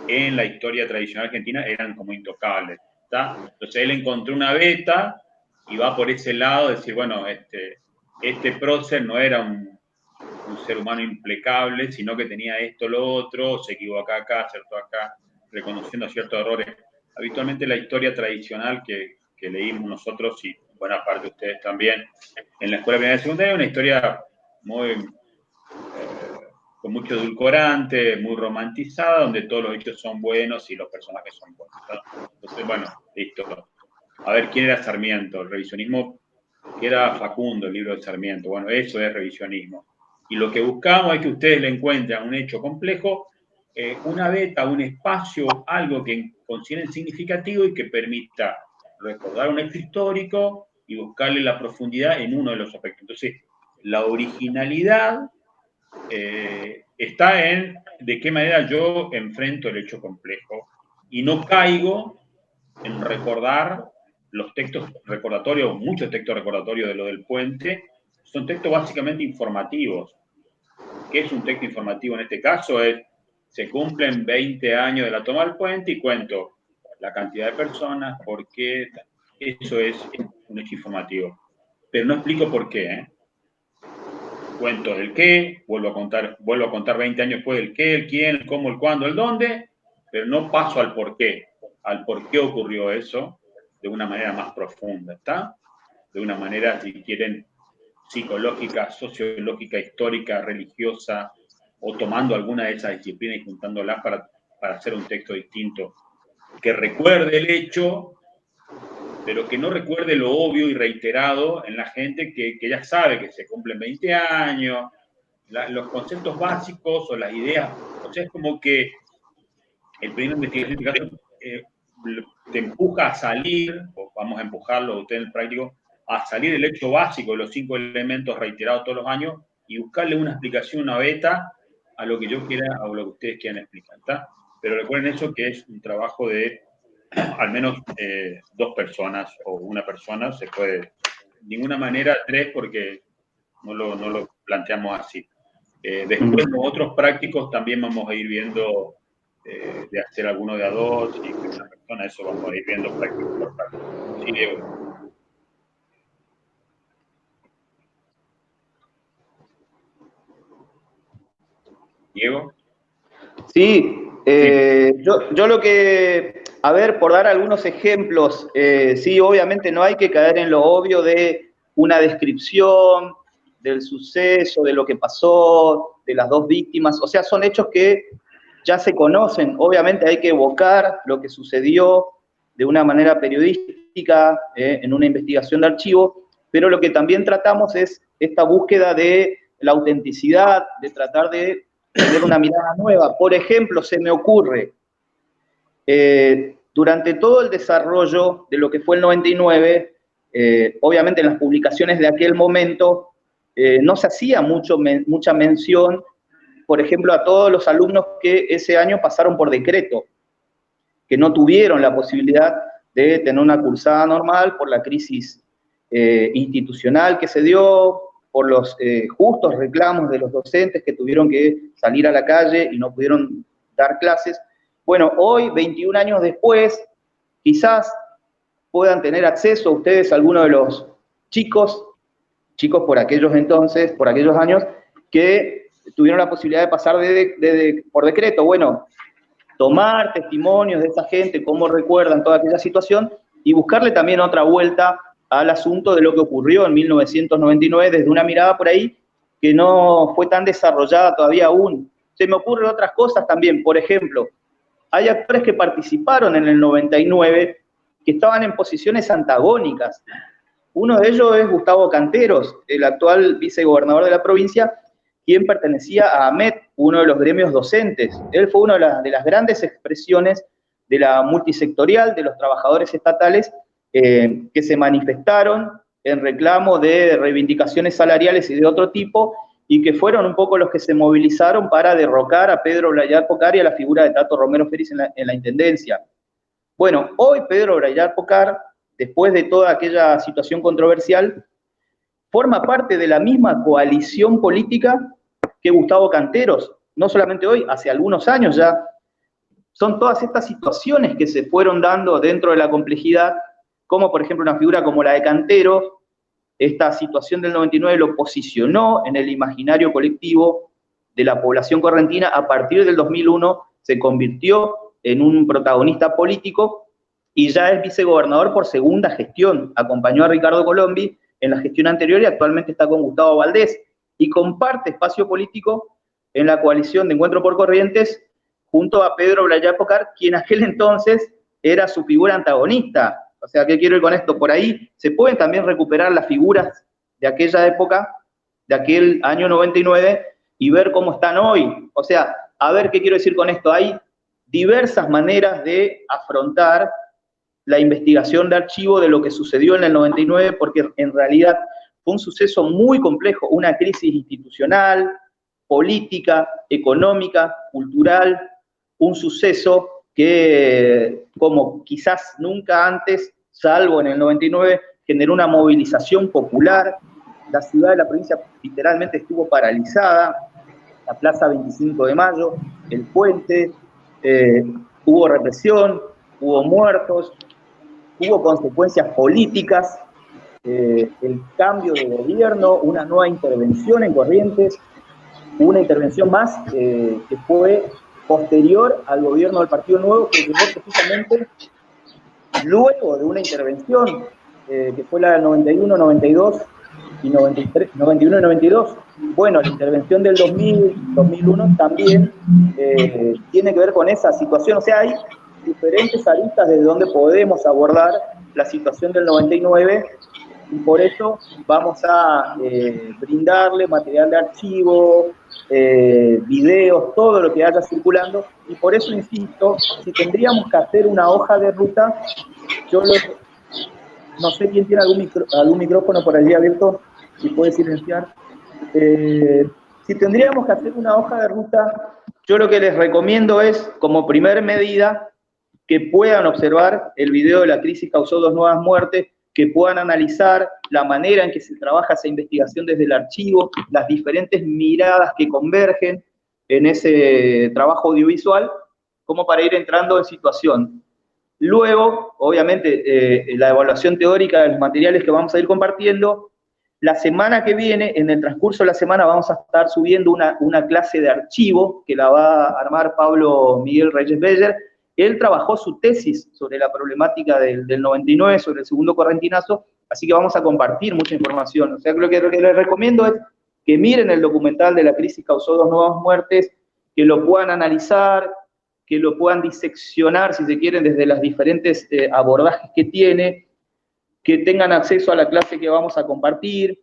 en la historia tradicional argentina eran como intocables, ¿está? Entonces él encontró una beta y va por ese lado de decir, bueno, este prócer no era un ser humano impecable, sino que tenía esto, lo otro, se equivocó acá, acertó acá, reconociendo ciertos errores. Habitualmente la historia tradicional que leímos nosotros, y buena parte de ustedes también, en la escuela primaria y secundaria, es una historia muy... con mucho edulcorante, muy romantizada, donde todos los hechos son buenos y los personajes son buenos, ¿no? Entonces, bueno, listo. A ver, ¿quién era Sarmiento? El revisionismo, que era Facundo, el libro de Sarmiento. Bueno, eso es revisionismo. Y lo que buscamos es que ustedes le encuentren un hecho complejo, una beta, un espacio, algo que consideren significativo y que permita recordar un hecho histórico y buscarle la profundidad en uno de los aspectos. Entonces, la originalidad está en de qué manera yo enfrento el hecho complejo y no caigo en recordar los textos recordatorios, muchos textos recordatorios de lo del puente, son textos básicamente informativos. ¿Qué es un texto informativo en este caso? Se cumplen 20 años de la toma del puente y cuento la cantidad de personas, por qué, eso es un hecho informativo. Pero no explico por qué, ¿eh? Cuento el qué, vuelvo a contar 20 años después el qué, el quién, el cómo, el cuándo, el dónde, pero no paso al por qué ocurrió eso de una manera más profunda, ¿está? De una manera, si quieren, psicológica, sociológica, histórica, religiosa, o tomando alguna de esas disciplinas y juntándolas para hacer un texto distinto, que recuerde el hecho, pero que no recuerde lo obvio y reiterado en la gente que ya sabe que se cumplen 20 años, los conceptos básicos o las ideas. O sea, es como que el periodismo de investigación, en este caso, te empuja a salir, o vamos a empujarlo a usted en el práctico, a salir del hecho básico de los 5 elementos reiterados todos los años y buscarle una explicación, una beta a lo que yo quiera o lo que ustedes quieran explicar, ¿está? Pero recuerden eso, que es un trabajo de al menos 2 personas o una persona, se puede, de ninguna manera 3 porque no lo planteamos así. Después los otros prácticos también vamos a ir viendo de hacer alguno de a 2 y de una persona, eso vamos a ir viendo práctico por práctico. Sí, Diego. Diego. Sí, yo lo que, a ver, por dar algunos ejemplos, sí, obviamente no hay que caer en lo obvio de una descripción del suceso, de lo que pasó, de las 2 víctimas, o sea, son hechos que ya se conocen, obviamente hay que evocar lo que sucedió de una manera periodística, en una investigación de archivo, pero lo que también tratamos es esta búsqueda de la autenticidad, de tratar de tener una mirada nueva. Por ejemplo, se me ocurre, durante todo el desarrollo de lo que fue el 99, obviamente en las publicaciones de aquel momento, no se hacía mucha mención, por ejemplo, a todos los alumnos que ese año pasaron por decreto, que no tuvieron la posibilidad de tener una cursada normal por la crisis institucional que se dio, por los justos reclamos de los docentes que tuvieron que salir a la calle y no pudieron dar clases. Bueno, hoy, 21 años después, quizás puedan tener acceso ustedes a algunos de los chicos por aquellos entonces, por aquellos años, que tuvieron la posibilidad de pasar por decreto. Bueno, tomar testimonios de esa gente, cómo recuerdan toda aquella situación, y buscarle también otra vuelta al asunto de lo que ocurrió en 1999 desde una mirada por ahí que no fue tan desarrollada todavía aún. Se me ocurren otras cosas también, por ejemplo, hay actores que participaron en el 99 que estaban en posiciones antagónicas. Uno de ellos es Gustavo Canteros, el actual vicegobernador de la provincia, quien pertenecía a AMET, uno de los gremios docentes. Él fue una de las grandes expresiones de la multisectorial, de los trabajadores estatales, que se manifestaron en reclamo de reivindicaciones salariales y de otro tipo, y que fueron un poco los que se movilizaron para derrocar a Pedro Blayar Pocar y a la figura de Tato Romero Félix en la Intendencia. Bueno, hoy Pedro Blayar Pocar, después de toda aquella situación controversial, forma parte de la misma coalición política que Gustavo Canteros, no solamente hoy, hace algunos años ya. Son todas estas situaciones que se fueron dando dentro de la complejidad, como por ejemplo una figura como la de Canteros. Esta situación del 99 lo posicionó en el imaginario colectivo de la población correntina. A partir del 2001 se convirtió en un protagonista político y ya es vicegobernador por segunda gestión. Acompañó a Ricardo Colombi en la gestión anterior y actualmente está con Gustavo Valdés y comparte espacio político en la coalición de Encuentro por Corrientes junto a Pedro Blayar Pocar, quien aquel entonces era su figura antagonista. O sea, ¿qué quiero ir con esto? Por ahí se pueden también recuperar las figuras de aquella época, de aquel año 99, y ver cómo están hoy. O sea, a ver qué quiero decir con esto. Hay diversas maneras de afrontar la investigación de archivo de lo que sucedió en el 99, porque en realidad fue un suceso muy complejo, una crisis institucional, política, económica, cultural, un suceso que, como quizás nunca antes, salvo en el 99, generó una movilización popular. La ciudad de la provincia literalmente estuvo paralizada, la Plaza 25 de Mayo, el puente, hubo represión, hubo muertos, hubo consecuencias políticas, el cambio de gobierno, una nueva intervención en Corrientes, una intervención más que fue posterior al gobierno del Partido Nuevo, que llegó precisamente luego de una intervención que fue la del 91, 92 y 93, 91 y 92. Bueno, la intervención del 2000, 2001 también tiene que ver con esa situación. O sea, hay diferentes aristas desde donde podemos abordar la situación del 99 y por eso vamos a brindarle material de archivo, videos, todo lo que haya circulando, y por eso insisto, si tendríamos que hacer una hoja de ruta, no sé quién tiene algún micrófono por allí abierto, si puede silenciar. Si tendríamos que hacer una hoja de ruta, yo lo que les recomiendo es, como primer medida, que puedan observar el video de La crisis causó 2 nuevas muertes, que puedan analizar la manera en que se trabaja esa investigación desde el archivo, las diferentes miradas que convergen en ese trabajo audiovisual, como para ir entrando en situación. Luego, obviamente, la evaluación teórica de los materiales que vamos a ir compartiendo. La semana que viene, en el transcurso de la semana, vamos a estar subiendo una clase de archivo que la va a armar Pablo Miguel Reyes Beller. Él trabajó su tesis sobre la problemática del 99, sobre el segundo correntinazo, así que vamos a compartir mucha información. O sea, lo que les recomiendo es que miren el documental de La crisis causó 2 nuevas muertes, que lo puedan analizar, que lo puedan diseccionar, si se quieren, desde los diferentes abordajes que tiene, que tengan acceso a la clase que vamos a compartir.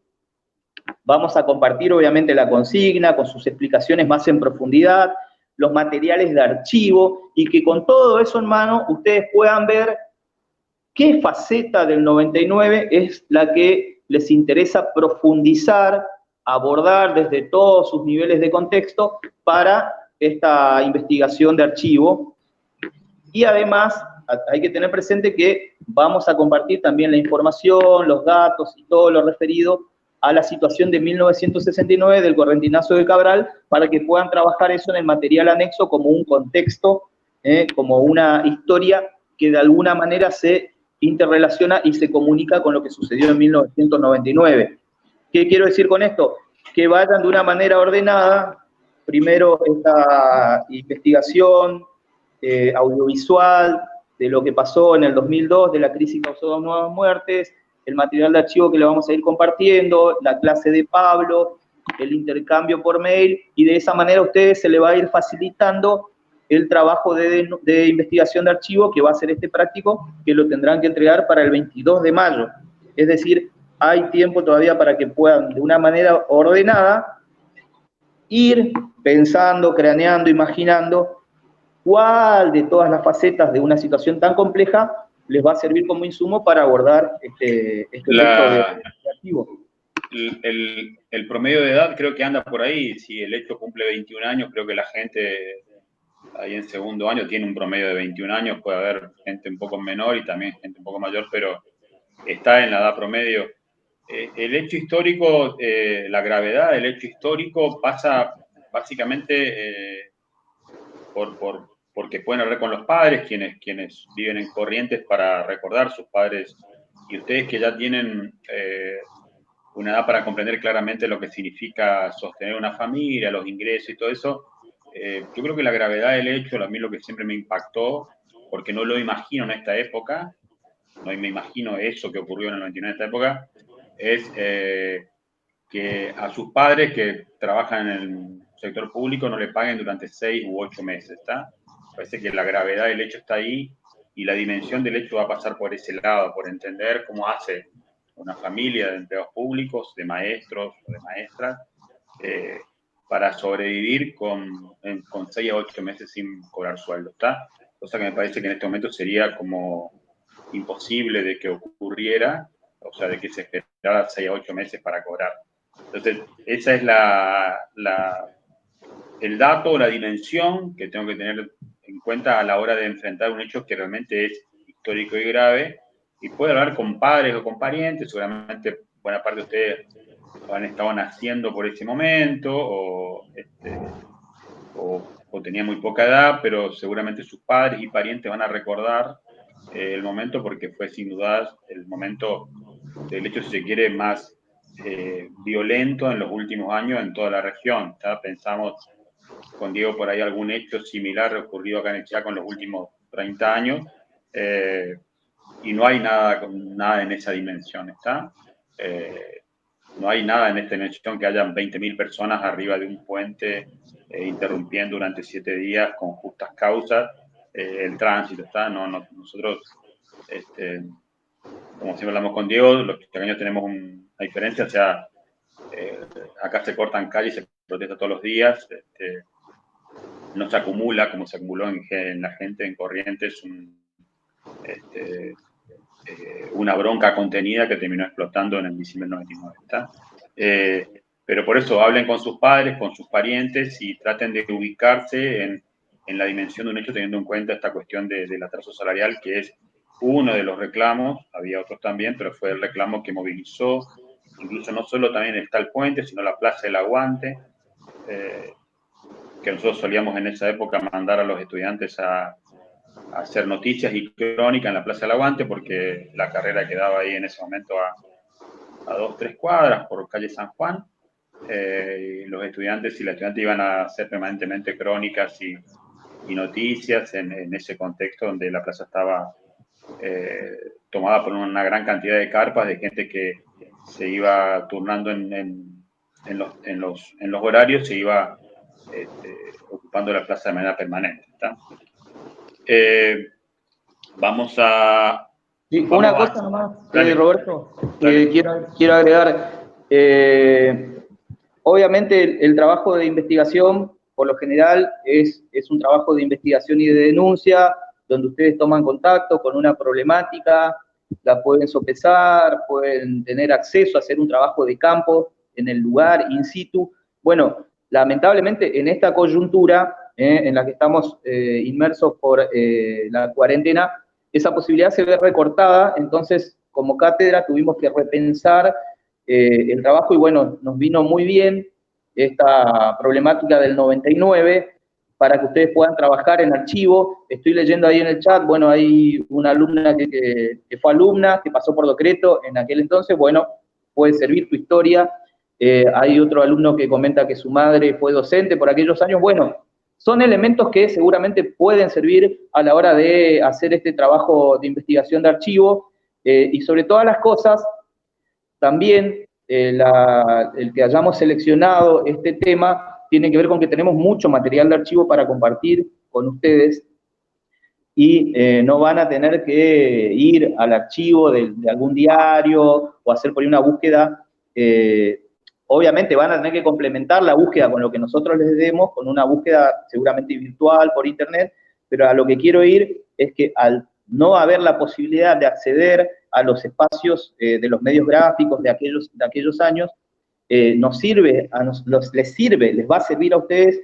Vamos a compartir, obviamente, la consigna con sus explicaciones más en profundidad, los materiales de archivo, y que con todo eso en mano ustedes puedan ver qué faceta del 99 es la que les interesa profundizar, abordar desde todos sus niveles de contexto para esta investigación de archivo. Y además, hay que tener presente que vamos a compartir también la información, los datos y todo lo referido a la situación de 1969 del correntinazo de Cabral, para que puedan trabajar eso en el material anexo como un contexto, como una historia que de alguna manera se interrelaciona y se comunica con lo que sucedió en 1999. ¿Qué quiero decir con esto? Que vayan de una manera ordenada, primero esta investigación audiovisual de lo que pasó en el 2002, de la crisis causó 2 nuevas muertes, el material de archivo que le vamos a ir compartiendo, la clase de Pablo, el intercambio por mail, y de esa manera a ustedes se le va a ir facilitando el trabajo de investigación de archivo, que va a ser este práctico, que lo tendrán que entregar para el 22 de mayo. Es decir, hay tiempo todavía para que puedan, de una manera ordenada, ir pensando, craneando, imaginando cuál de todas las facetas de una situación tan compleja les va a servir como insumo para abordar este texto de archivo. El promedio de edad creo que anda por ahí. Si el hecho cumple 21 años, creo que la gente ahí en segundo año tiene un promedio de 21 años. Puede haber gente un poco menor y también gente un poco mayor, pero está en la edad promedio. El hecho histórico, la gravedad del hecho histórico pasa básicamente porque pueden hablar con los padres, quienes viven en Corrientes, para recordar sus padres, y ustedes que ya tienen una edad para comprender claramente lo que significa sostener una familia, los ingresos y todo eso. Yo creo que la gravedad del hecho, a mí lo que siempre me impactó, porque no lo imagino en esta época, no me imagino eso que ocurrió en el 99 en esta época, es que a sus padres que trabajan en el sector público no le paguen durante 6 u 8 meses, ¿está? Parece que la gravedad del hecho está ahí y la dimensión del hecho va a pasar por ese lado, por entender cómo hace una familia de empleados públicos, de maestros o de maestras, para sobrevivir con 6 a 8 meses sin cobrar sueldo, ¿está? Cosa que me parece que en este momento sería como imposible de que ocurriera, o sea, de que se esperara 6 a 8 meses para cobrar. Entonces, esa es el dato, la dimensión que tengo que tener en cuenta a la hora de enfrentar un hecho que realmente es histórico y grave, y puedo hablar con padres o con parientes, seguramente buena parte de ustedes han estado naciendo por ese momento, o tenían muy poca edad, pero seguramente sus padres y parientes van a recordar el momento, porque fue sin duda el momento del hecho, si se quiere, más violento en los últimos años en toda la región. ¿Tá? Pensamos con Diego por ahí algún hecho similar ocurrido acá en el Chaco en los últimos 30 años, y no hay nada en esa dimensión, ¿está? No hay nada en esta dimensión que hayan 20.000 personas arriba de un puente interrumpiendo durante 7 días con justas causas el tránsito, ¿está? Nosotros como siempre hablamos con Diego, los chaqueños tenemos una diferencia, o sea, acá se cortan calles, se protesta todos los días, no se acumula como se acumuló en la gente en Corrientes una bronca contenida que terminó explotando en el diciembre del 99. ¿Está? Pero por eso hablen con sus padres, con sus parientes y traten de ubicarse en la dimensión de un hecho teniendo en cuenta esta cuestión del atraso salarial, que es uno de los reclamos, había otros también, pero fue el reclamo que movilizó, incluso no solo también está el puente, sino la Plaza del Aguante, que nosotros solíamos en esa época mandar a los estudiantes a hacer noticias y crónica en la Plaza del Aguante, porque la carrera quedaba ahí en ese momento a 2-3 cuadras por calle San Juan. Los estudiantes y las estudiantes iban a hacer permanentemente crónicas y noticias en ese contexto donde la plaza estaba tomada por una gran cantidad de carpas de gente que se iba turnando en los horarios, se iba ocupando la plaza de manera permanente. ¿Está? Vamos a... Sí, vamos una a cosa nomás, dale, Roberto, dale. que quiero agregar. Obviamente el trabajo de investigación, por lo general, es un trabajo de investigación y de denuncia, donde ustedes toman contacto con una problemática, la pueden sopesar, pueden tener acceso a hacer un trabajo de campo en el lugar, in situ. Bueno, lamentablemente en esta coyuntura en la que estamos inmersos por la cuarentena, esa posibilidad se ve recortada, entonces como cátedra tuvimos que repensar el trabajo y bueno, nos vino muy bien esta problemática del 99 para que ustedes puedan trabajar en archivo. Estoy leyendo ahí en el chat, bueno, hay una alumna que fue alumna, que pasó por Docreto en aquel entonces, bueno, puede servir tu historia. Hay otro alumno que comenta que su madre fue docente por aquellos años. Bueno, son elementos que seguramente pueden servir a la hora de hacer este trabajo de investigación de archivo y sobre todas las cosas, también el que hayamos seleccionado este tema tiene que ver con que tenemos mucho material de archivo para compartir con ustedes y no van a tener que ir al archivo de algún diario o hacer por ahí una búsqueda. Obviamente van a tener que complementar la búsqueda con lo que nosotros les demos, con una búsqueda seguramente virtual por internet, pero a lo que quiero ir es que al no haber la posibilidad de acceder a los espacios de los medios gráficos de aquellos años, nos sirve, les va a servir a ustedes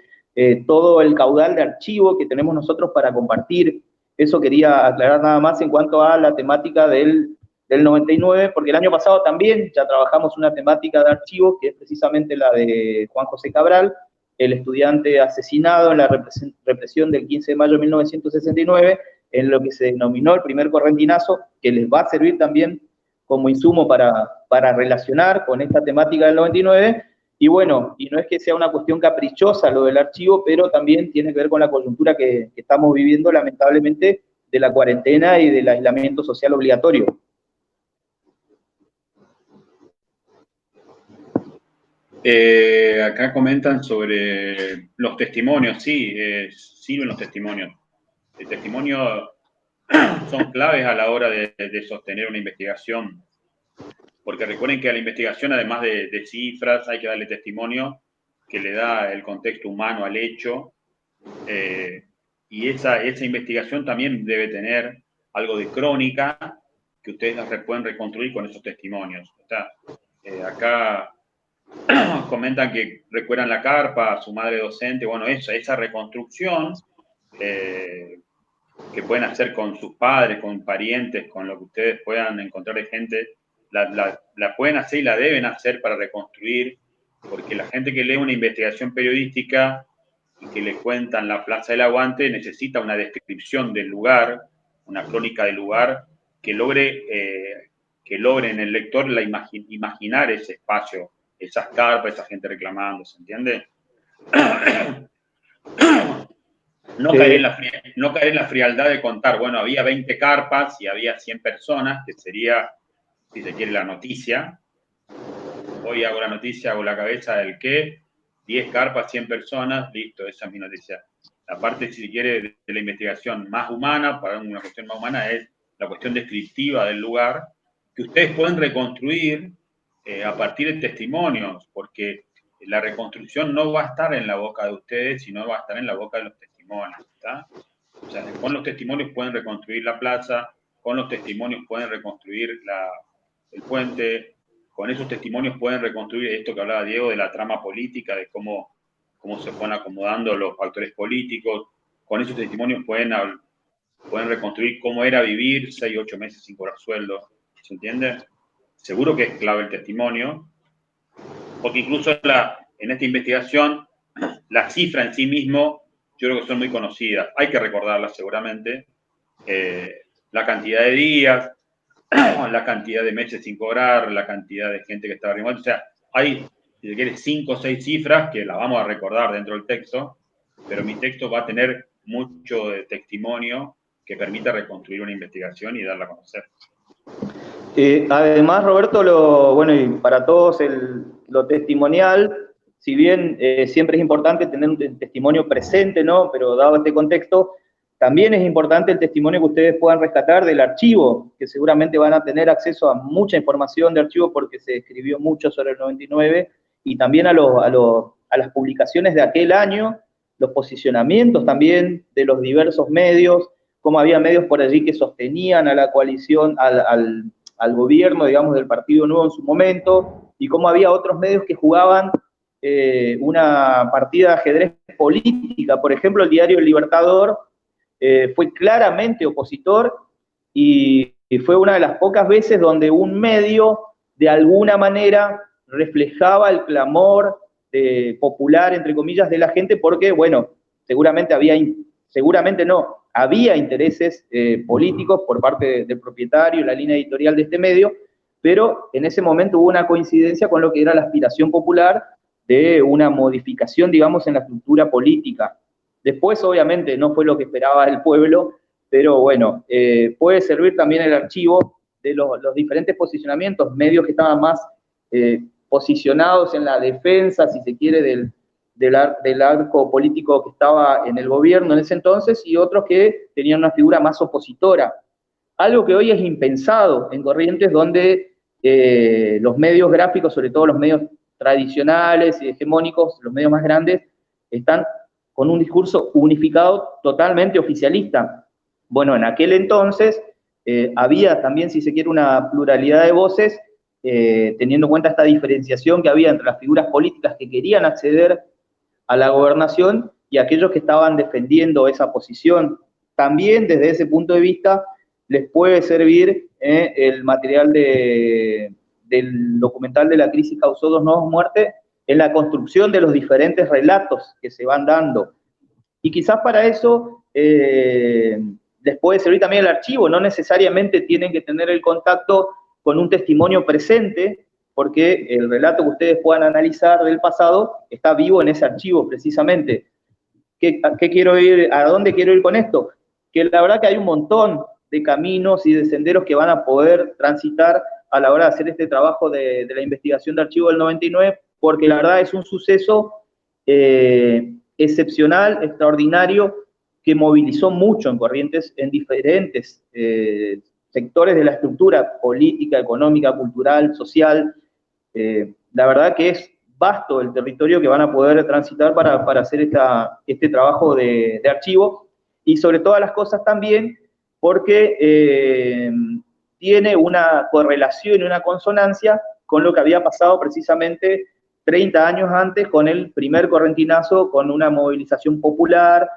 todo el caudal de archivo que tenemos nosotros para compartir. Eso quería aclarar nada más en cuanto a la temática del 99, porque el año pasado también ya trabajamos una temática de archivo, que es precisamente la de Juan José Cabral, el estudiante asesinado en la represión del 15 de mayo de 1969, en lo que se denominó el primer correntinazo, que les va a servir también como insumo para relacionar con esta temática del 99, y bueno, y no es que sea una cuestión caprichosa lo del archivo, pero también tiene que ver con la coyuntura que estamos viviendo lamentablemente de la cuarentena y del aislamiento social obligatorio. Acá comentan sobre los testimonios, sí, sirven los testimonios. El testimonio son claves a la hora de sostener una investigación, porque recuerden que a la investigación, además de cifras, hay que darle testimonio que le da el contexto humano al hecho, y esa investigación también debe tener algo de crónica que ustedes pueden reconstruir con esos testimonios. Acá comentan que recuerdan la carpa, a su madre docente, bueno, esa reconstrucción que pueden hacer con sus padres, con parientes, con lo que ustedes puedan encontrar de gente, la pueden hacer y la deben hacer para reconstruir, porque la gente que lee una investigación periodística y que le cuentan la Plaza del Aguante necesita una descripción del lugar, una crónica del lugar, que logre en el lector imaginar ese espacio, esas carpas, esa gente reclamando, ¿se entiende? No caer en la frialdad de contar, bueno, había 20 carpas y había 100 personas, que sería, si se quiere, la noticia. Hoy hago la noticia, hago la cabeza del qué, 10 carpas, 100 personas, listo, esa es mi noticia. La parte, si se quiere, de la investigación más humana, para una cuestión más humana, es la cuestión descriptiva del lugar, que ustedes pueden reconstruir a partir de testimonios, porque la reconstrucción no va a estar en la boca de ustedes, sino va a estar en la boca de los testimonios, ¿está? O sea, con los testimonios pueden reconstruir la plaza, con los testimonios pueden reconstruir el puente, con esos testimonios pueden reconstruir esto que hablaba Diego de la trama política, de cómo se fueron acomodando los factores políticos, con esos testimonios pueden reconstruir cómo era vivir 6 o 8 meses sin cobrar sueldo, ¿se entiende? Seguro que es clave el testimonio, porque incluso en esta investigación, la cifra en sí mismo, yo creo que son muy conocidas, hay que recordarlas seguramente, la cantidad de días, la cantidad de meses sin cobrar, la cantidad de gente que estaba remoto, o sea, hay, si se quiere, 5 o 6 cifras que las vamos a recordar dentro del texto, pero mi texto va a tener mucho de testimonio que permita reconstruir una investigación y darla a conocer. Además, Roberto, bueno, y para todos lo testimonial, si bien siempre es importante tener un testimonio presente, ¿no? Pero dado este contexto, también es importante el testimonio que ustedes puedan rescatar del archivo, que seguramente van a tener acceso a mucha información de archivo porque se escribió mucho sobre el 99, y también a las publicaciones de aquel año, los posicionamientos también de los diversos medios, cómo había medios por allí que sostenían a la coalición, al gobierno, digamos, del Partido Nuevo en su momento, y cómo había otros medios que jugaban una partida de ajedrez política. Por ejemplo, el diario El Libertador fue claramente opositor y fue una de las pocas veces donde un medio, de alguna manera, reflejaba el clamor popular, entre comillas, de la gente, porque, bueno, seguramente no, había intereses políticos por parte del propietario, la línea editorial de este medio, pero en ese momento hubo una coincidencia con lo que era la aspiración popular de una modificación, digamos, en la estructura política. Después, obviamente, no fue lo que esperaba el pueblo, pero bueno, puede servir también el archivo de los diferentes posicionamientos, medios que estaban más posicionados en la defensa, si se quiere, del arco político que estaba en el gobierno en ese entonces, y otros que tenían una figura más opositora. Algo que hoy es impensado en Corrientes, donde los medios gráficos, sobre todo los medios tradicionales y hegemónicos, los medios más grandes, están con un discurso unificado totalmente oficialista. Bueno, en aquel entonces había también, si se quiere, una pluralidad de voces, teniendo en cuenta esta diferenciación que había entre las figuras políticas que querían acceder a la gobernación y aquellos que estaban defendiendo esa posición. También desde ese punto de vista les puede servir el material del documental de La crisis causó 2 nuevas muertes en la construcción de los diferentes relatos que se van dando. Y quizás para eso les puede servir también el archivo, no necesariamente tienen que tener el contacto con un testimonio presente, porque el relato que ustedes puedan analizar del pasado está vivo en ese archivo precisamente. ¿A dónde quiero ir con esto? Que la verdad que hay un montón de caminos y de senderos que van a poder transitar a la hora de hacer este trabajo de la investigación de archivo del 99, porque la verdad es un suceso excepcional, extraordinario, que movilizó mucho en Corrientes en diferentes sectores de la estructura política, económica, cultural, social. La verdad que es vasto el territorio que van a poder transitar para hacer este trabajo de archivo, y sobre todas las cosas también porque tiene una correlación y una consonancia con lo que había pasado precisamente 30 años antes con el primer correntinazo, con una movilización popular,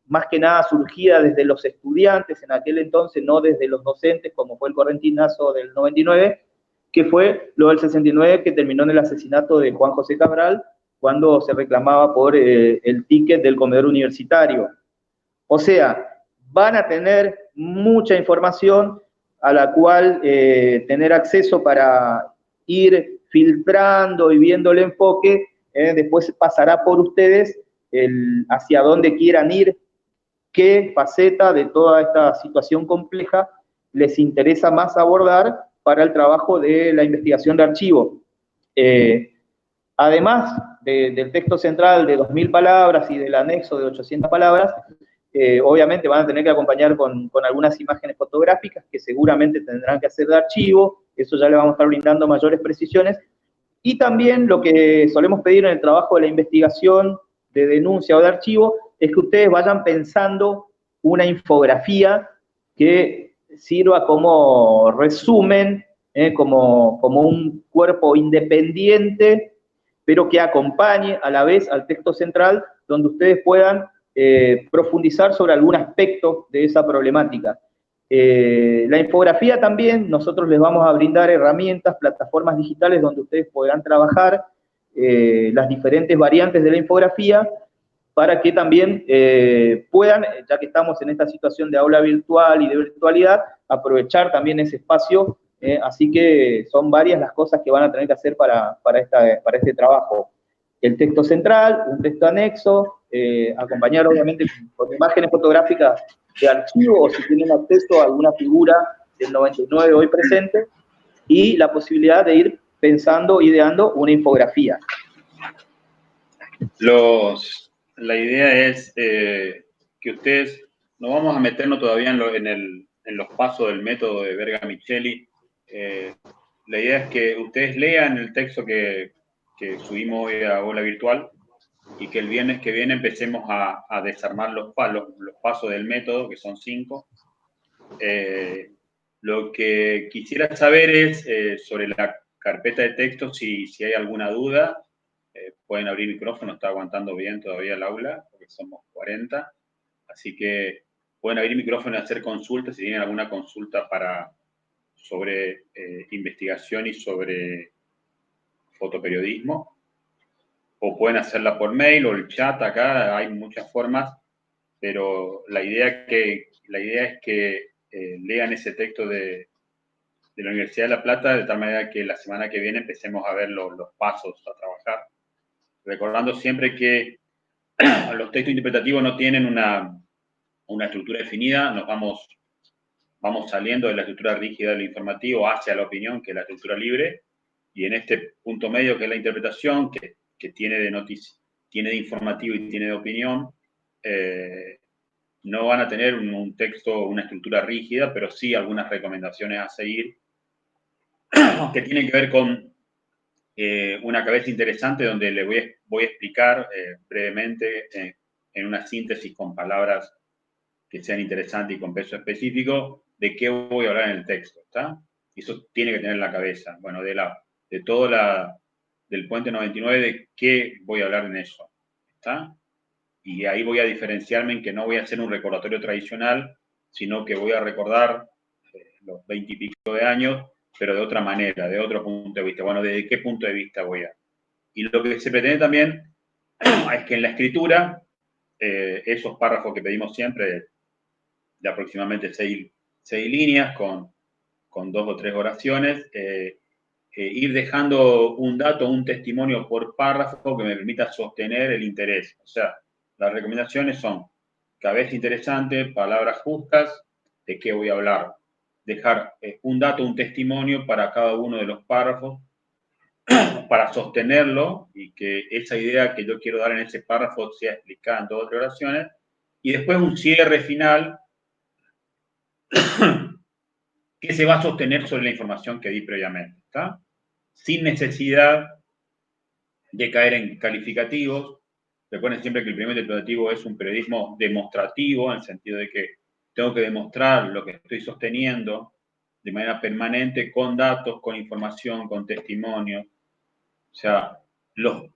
más que nada surgida desde los estudiantes en aquel entonces, no desde los docentes, como fue el correntinazo del 99, que fue lo del 69, que terminó en el asesinato de Juan José Cabral, cuando se reclamaba por el ticket del comedor universitario. O sea, van a tener mucha información a la cual tener acceso para ir filtrando y viendo el enfoque. Después pasará por ustedes hacia dónde quieran ir, qué faceta de toda esta situación compleja les interesa más abordar para el trabajo de la investigación de archivo. Además del texto central de 2000 palabras y del anexo de 800 palabras, Obviamente van a tener que acompañar con algunas imágenes fotográficas que seguramente tendrán que hacer de archivo, eso ya le vamos a estar brindando mayores precisiones. Y también lo que solemos pedir en el trabajo de la investigación, de denuncia o de archivo, es que ustedes vayan pensando una infografía que sirva como resumen, como un cuerpo independiente, pero que acompañe a la vez al texto central, donde ustedes puedan profundizar sobre algún aspecto de esa problemática. La infografía también, nosotros les vamos a brindar herramientas, plataformas digitales donde ustedes podrán trabajar las diferentes variantes de la infografía para que también puedan, ya que estamos en esta situación de aula virtual y de virtualidad, aprovechar también ese espacio. Así que son varias las cosas que van a tener que hacer para este trabajo. El texto central, un texto anexo, acompañar obviamente con imágenes fotográficas de archivo o si tienen acceso a alguna figura del 99 hoy presente, y la posibilidad de ir pensando, ideando una infografía. La idea es que ustedes, no vamos a meternos todavía en los pasos del método de Verga-Micheli. La idea es que ustedes lean el texto que subimos hoy a Aula Virtual y que el viernes que viene empecemos a desarmar los pasos del método, que son 5. Lo que quisiera saber es sobre la carpeta de texto, si hay alguna duda. Pueden abrir micrófono, está aguantando bien todavía el aula, porque somos 40. Así que pueden abrir micrófono y hacer consultas si tienen alguna consulta sobre investigación y sobre fotoperiodismo. O pueden hacerla por mail o el chat acá, hay muchas formas, pero la idea es que lean ese texto de la Universidad de La Plata, de tal manera que la semana que viene empecemos a ver los pasos a trabajar. Recordando siempre que los textos interpretativos no tienen una estructura definida, nos vamos saliendo de la estructura rígida del informativo hacia la opinión, que es la estructura libre, y en este punto medio, que es la interpretación, que tiene de noticia, tiene de informativo y tiene de opinión, no van a tener un texto, una estructura rígida, pero sí algunas recomendaciones a seguir, que tienen que ver con una cabeza interesante donde le voy a explicar brevemente en una síntesis con palabras que sean interesantes y con peso específico de qué voy a hablar en el texto, ¿está? Y eso tiene que tener en la cabeza, bueno, del puente 99, de qué voy a hablar en eso, ¿está? Y ahí voy a diferenciarme en que no voy a hacer un recordatorio tradicional, sino que voy a recordar los 20 y pico de años, pero de otra manera, de otro punto de vista. Bueno, ¿desde qué punto de vista voy a? Y lo que se pretende también es que en la escritura, esos párrafos que pedimos siempre, de aproximadamente 6 líneas, con 2 o 3 oraciones, ir dejando un dato, un testimonio por párrafo que me permita sostener el interés. O sea, las recomendaciones son cabeza interesante, palabras justas, de qué voy a hablar. Dejar un dato, un testimonio para cada uno de los párrafos para sostenerlo y que esa idea que yo quiero dar en ese párrafo sea explicada en 2 o 3 oraciones. Y después un cierre final que se va a sostener sobre la información que di previamente, ¿está? Sin necesidad de caer en calificativos. Recuerden siempre que el periodismo interpretativo es un periodismo demostrativo, en el sentido de que tengo que demostrar lo que estoy sosteniendo de manera permanente, con datos, con información, con testimonio. O sea,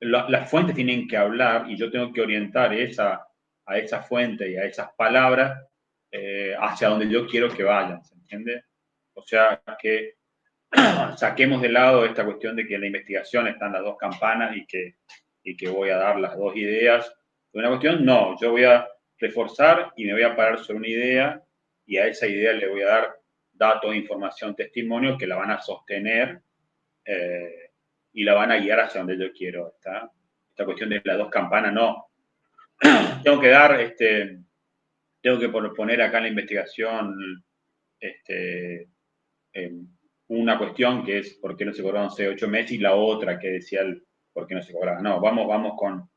las fuentes tienen que hablar y yo tengo que orientar a esa fuente y a esas palabras hacia donde yo quiero que vayan, ¿se entiende? O sea, que saquemos de lado esta cuestión de que en la investigación están las 2 campanas y que voy a dar las 2 ideas. Una cuestión, no, yo voy a reforzar y me voy a parar sobre una idea y a esa idea le voy a dar datos, información, testimonio que la van a sostener y la van a guiar hacia donde yo quiero. Esta cuestión de las 2 campanas, no. Tengo que poner acá en la investigación una cuestión que es por qué no se cobraron 6 o 8 meses y la otra que decía por qué no se cobraba. No, vamos con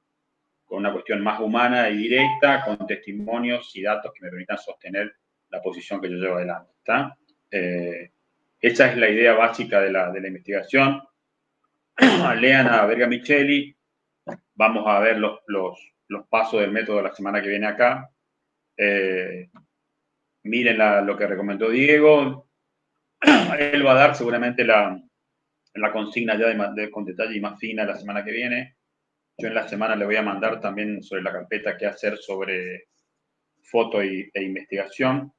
con una cuestión más humana y directa, con testimonios y datos que me permitan sostener la posición que yo llevo adelante. ¿Está? Esa es la idea básica de la investigación. Lean a Bergamicelli, vamos a ver los pasos del método la semana que viene acá. Miren lo que recomendó Diego. Él va a dar seguramente la consigna ya con detalle y más fina la semana que viene. Yo en la semana le voy a mandar también sobre la carpeta qué hacer sobre foto e investigación.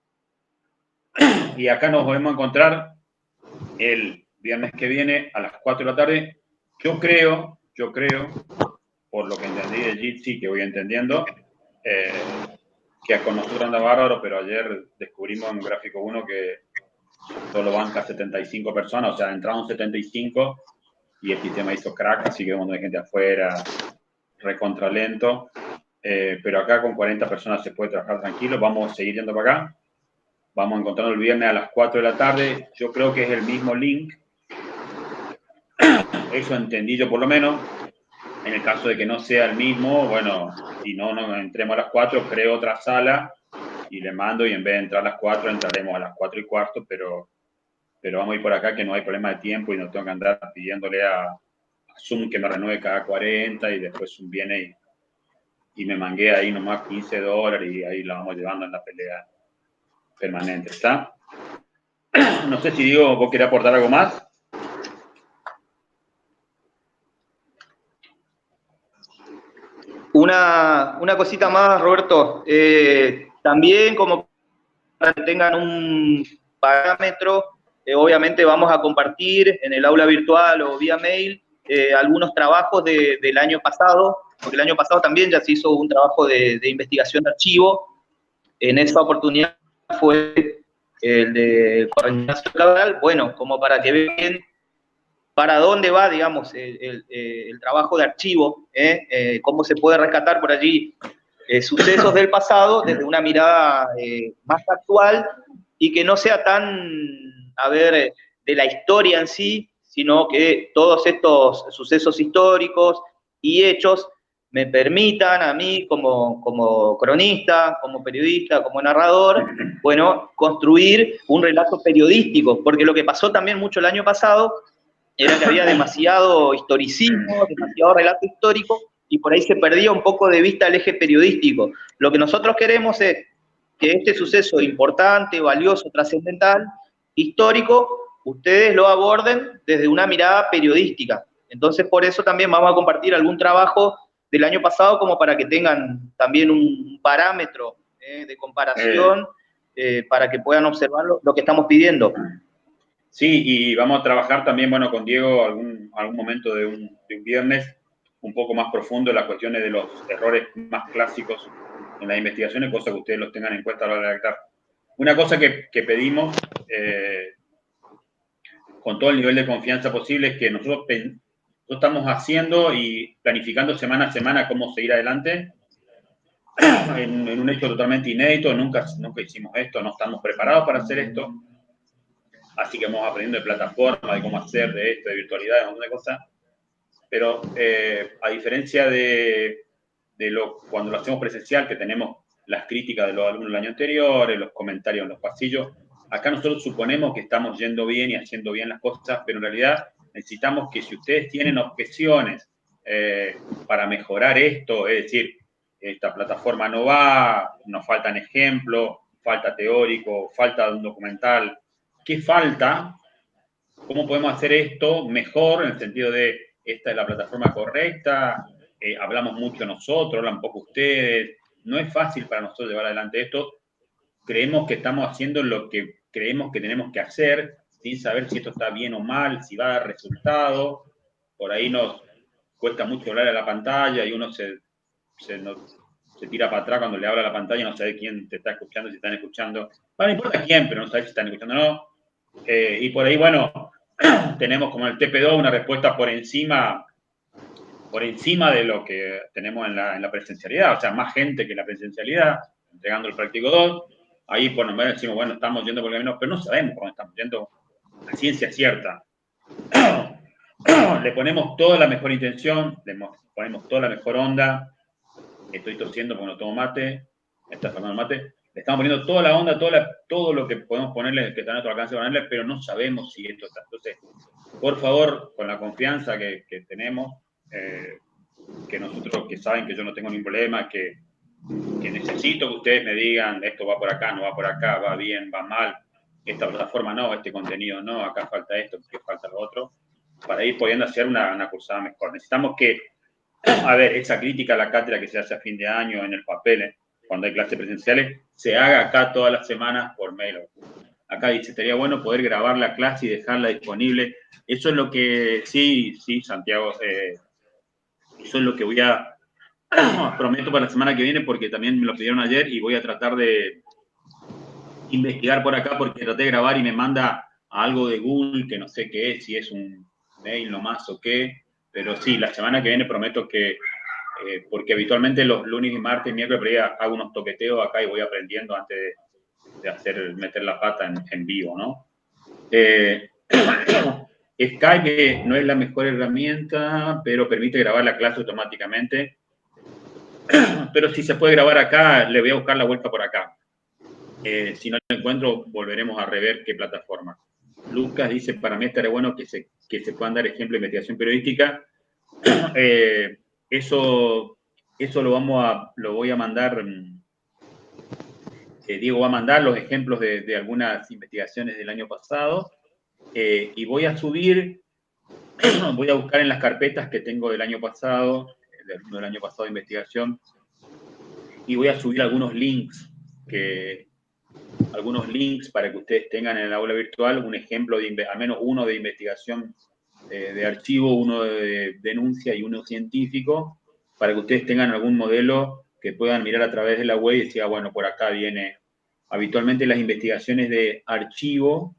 Y acá nos volvemos a encontrar el viernes que viene a las 4 de la tarde. Yo creo, por lo que entendí de Jitsi, que voy entendiendo, que con nosotros anda bárbaro, pero ayer descubrimos en Gráfico 1 que solo banca 75 personas, o sea, entraron 75 y el sistema hizo crack, así que un montón de gente afuera, recontralento. Pero acá con 40 personas se puede trabajar tranquilo. Vamos a seguir yendo para acá. Vamos a encontrarnos el viernes a las 4 de la tarde. Yo creo que es el mismo link. Eso entendí yo por lo menos. En el caso de que no sea el mismo, bueno, si no entremos a las 4, creo otra sala y le mando, y en vez de entrar a las 4, entraremos a las 4 y cuarto, pero vamos a ir por acá, que no hay problema de tiempo y no tengo que andar pidiéndole a Zoom que me renueve cada 40 y después Zoom viene y me mangué ahí nomás $15 y ahí la vamos llevando en la pelea permanente, ¿está? No sé si Diego, ¿vos querés aportar algo más? Una cosita más, Roberto. También, como para que tengan un parámetro, obviamente vamos a compartir en el aula virtual o vía mail algunos trabajos del año pasado, porque el año pasado también ya se hizo un trabajo de investigación de archivo. En esa oportunidad fue el de Ignacio Cabral, bueno, como para que vean para dónde va, digamos, el trabajo de archivo, cómo se puede rescatar por allí sucesos del pasado desde una mirada más actual y que no sea tan, a ver, de la historia en sí, sino que todos estos sucesos históricos y hechos me permitan a mí como cronista, como periodista, como narrador, bueno, construir un relato periodístico, porque lo que pasó también mucho el año pasado era que había demasiado historicismo, demasiado relato histórico, y por ahí se perdía un poco de vista el eje periodístico. Lo que nosotros queremos es que este suceso importante, valioso, trascendental, histórico, ustedes lo aborden desde una mirada periodística. Entonces, por eso también vamos a compartir algún trabajo del año pasado como para que tengan también un parámetro de comparación para que puedan observar lo que estamos pidiendo. Sí, y vamos a trabajar también, bueno, con Diego algún momento de un viernes un poco más profundo en las cuestiones de los errores más clásicos en las investigaciones, cosa que ustedes los tengan en cuenta a la hora de redactar. Una cosa que pedimos con todo el nivel de confianza posible es que nosotros estamos haciendo y planificando semana a semana cómo seguir adelante en un hecho totalmente inédito. Nunca hicimos esto, no estamos preparados para hacer esto. Así que vamos aprendiendo de plataforma, de cómo hacer, de esto, de virtualidad, de un montón de cosas. Pero a diferencia de cuando lo hacemos presencial, que tenemos las críticas de los alumnos del año anterior, los comentarios en los pasillos, acá nosotros suponemos que estamos yendo bien y haciendo bien las cosas, pero en realidad necesitamos que si ustedes tienen objeciones para mejorar esto, es decir, esta plataforma no va, nos faltan ejemplos, falta teórico, falta de un documental, ¿qué falta? ¿Cómo podemos hacer esto mejor en el sentido de esta es la plataforma correcta? Hablamos mucho nosotros, hablan poco ustedes. No es fácil para nosotros llevar adelante esto. Creemos que estamos haciendo lo que creemos que tenemos que hacer sin saber si esto está bien o mal, si va a dar resultado. Por ahí nos cuesta mucho hablar a la pantalla y uno se tira para atrás cuando le habla a la pantalla, no sabe quién te está escuchando, si están escuchando. Bueno, no importa quién, pero no sabe si están escuchando o no. Y por ahí, bueno, tenemos como el TP2 una respuesta por encima de lo que tenemos en la presencialidad, o sea, más gente que en la presencialidad, entregando el práctico 2. Ahí por lo menos decimos, bueno, estamos yendo por el camino, pero no sabemos cómo estamos yendo a ciencia cierta. Le ponemos toda la mejor intención, le ponemos toda la mejor onda, estoy tosiendo porque no tomo mate, me está faltando el mate. Le estamos poniendo toda la onda, todo lo que podemos ponerle, que está a nuestro alcance ponerle, pero no sabemos si esto está. Entonces, por favor, con la confianza que tenemos, que nosotros, que saben que yo no tengo ningún problema, que necesito que ustedes me digan, esto va por acá, no va por acá, va bien, va mal, esta plataforma no, este contenido no, acá falta esto, que falta lo otro, para ir pudiendo hacer una cursada mejor. Necesitamos que, a ver, esa crítica a la cátedra que se hace a fin de año en el papel, cuando hay clases presenciales, se haga acá todas las semanas por mail. Acá dice, estaría bueno poder grabar la clase y dejarla disponible. Eso es lo que, sí, Santiago, eso es lo que voy a, prometo para la semana que viene, porque también me lo pidieron ayer y voy a tratar de investigar por acá, porque traté de grabar y me manda a algo de Google, que no sé qué es, si es un mail nomás o qué, pero sí, la semana que viene prometo que, porque habitualmente los lunes y martes, miércoles, por ahí hago unos toqueteos acá y voy aprendiendo antes de meter la pata en vivo, ¿no? Skype no es la mejor herramienta, pero permite grabar la clase automáticamente. Pero si se puede grabar acá, le voy a buscar la vuelta por acá. Si no lo encuentro, volveremos a rever qué plataforma. Lucas dice, para mí estaría bueno que se puedan dar ejemplos de investigación periodística. Eso lo voy a mandar, Diego va a mandar los ejemplos de algunas investigaciones del año pasado, y voy a subir, voy a buscar en las carpetas que tengo del año pasado, del año pasado de investigación, y voy a subir algunos links para que ustedes tengan en el aula virtual un ejemplo, al menos uno de investigación de archivo, uno de denuncia y uno científico, para que ustedes tengan algún modelo que puedan mirar a través de la web y decir, bueno, por acá viene. Habitualmente las investigaciones de archivo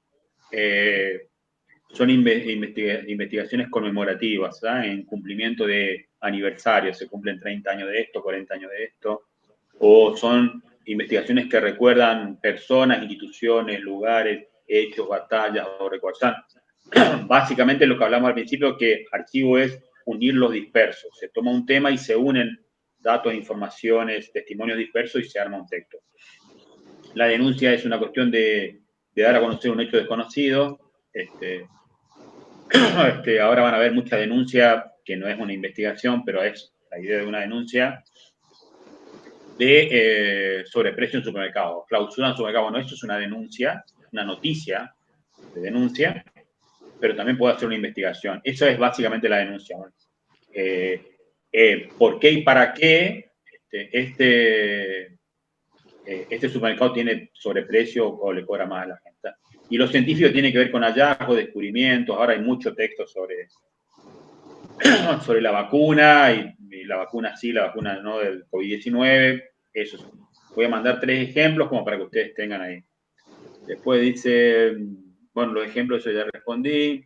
son investigaciones conmemorativas, ¿sabes? En cumplimiento de aniversarios, se cumplen 30 años de esto, 40 años de esto, o son investigaciones que recuerdan personas, instituciones, lugares, hechos, batallas o recuerdan. Básicamente lo que hablamos al principio, que archivo es unir los dispersos. Se toma un tema y se unen datos, informaciones, testimonios dispersos y se arma un texto. La denuncia es una cuestión de dar a conocer un hecho desconocido. Ahora van a ver mucha denuncia, que no es una investigación, pero es la idea de una denuncia, de sobreprecio en supermercados. Clausura en supermercados. Bueno, esto es una denuncia, una noticia de denuncia, pero también puede hacer una investigación. Esa es básicamente la denuncia. ¿Por qué y para qué este supermercado tiene sobreprecio o le cobra más a la gente? Y lo científico tiene que ver con hallazgos, descubrimientos. Ahora hay mucho texto sobre la vacuna, y la vacuna sí, la vacuna no del COVID-19. Eso. Voy a mandar 3 ejemplos como para que ustedes tengan ahí. Después dice, bueno, los ejemplos yo ya respondí.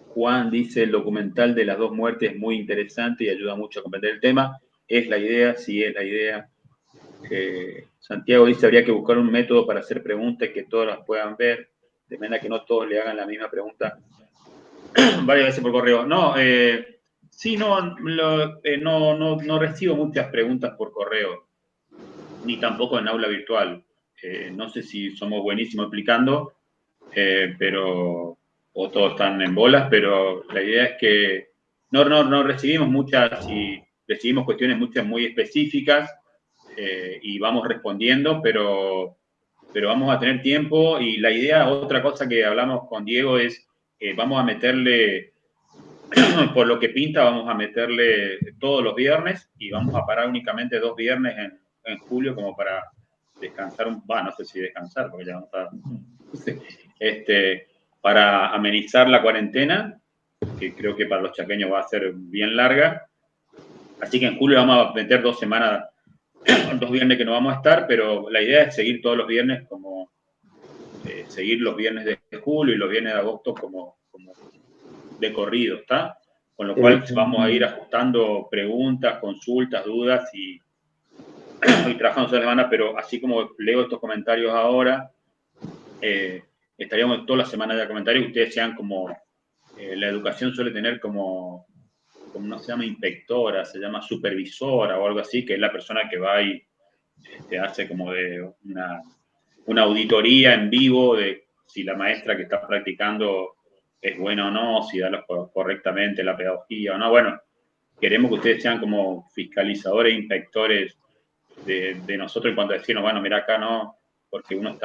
Juan dice, el documental de las 2 muertes es muy interesante y ayuda mucho a comprender el tema. Es la idea, sí es la idea. Santiago dice, habría que buscar un método para hacer preguntas que todos las puedan ver, de manera que no todos le hagan la misma pregunta varias veces por correo. No, sí, no recibo muchas preguntas por correo, ni tampoco en aula virtual. No sé si somos buenísimos explicando, o todos están en bolas, pero la idea es que no recibimos muchas, y recibimos cuestiones muchas muy específicas, y vamos respondiendo, pero vamos a tener tiempo, y la idea, otra cosa que hablamos con Diego es, vamos a meterle, por lo que pinta, vamos a meterle todos los viernes, y vamos a parar únicamente 2 viernes en julio como para descansar, no sé si descansar, porque ya vamos a... para amenizar la cuarentena, que creo que para los chaqueños va a ser bien larga. Así que en julio vamos a meter 2 semanas, 2 viernes que no vamos a estar, pero la idea es seguir todos los viernes, como seguir los viernes de julio y los viernes de agosto como de corrido, ¿está? Con lo cual vamos a ir ajustando preguntas, consultas, dudas y trabajando toda la semana, pero así como leo estos comentarios ahora, estaríamos toda la semana de comentarios. Ustedes sean como, la educación suele tener como como no se llama inspectora, se llama supervisora o algo así, que es la persona que va y hace como de una auditoría en vivo de si la maestra que está practicando es buena o no, si da correctamente la pedagogía o no. Bueno, queremos que ustedes sean como fiscalizadores, inspectores de nosotros en cuanto a decirnos, bueno, mira acá no, porque uno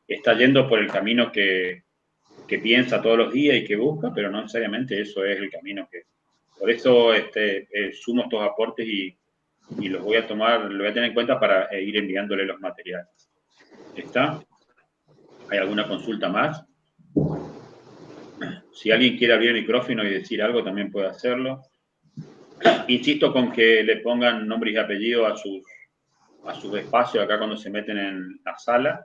está yendo por el camino que piensa todos los días y que busca, pero no necesariamente eso es el camino que... Por eso sumo estos aportes y los voy a tomar, lo voy a tener en cuenta para ir enviándole los materiales. ¿Está? ¿Hay alguna consulta más? Si alguien quiere abrir el micrófono y decir algo, también puede hacerlo. Insisto con que le pongan nombres y apellidos a sus espacios acá cuando se meten en la sala.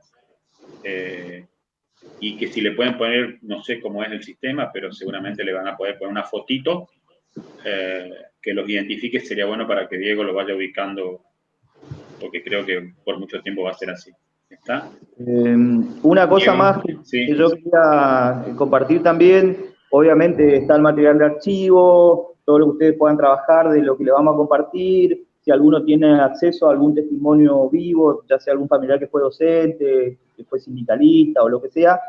Y que si le pueden poner, no sé cómo es el sistema, pero seguramente le van a poder poner una fotito que los identifique. Sería bueno para que Diego lo vaya ubicando, porque creo que por mucho tiempo va a ser así. ¿Está? Una cosa más que yo quería compartir también, obviamente está el material de archivo, todo lo que ustedes puedan trabajar de lo que le vamos a compartir, si alguno tiene acceso a algún testimonio vivo, ya sea algún familiar que fue docente, que fue sindicalista o lo que sea,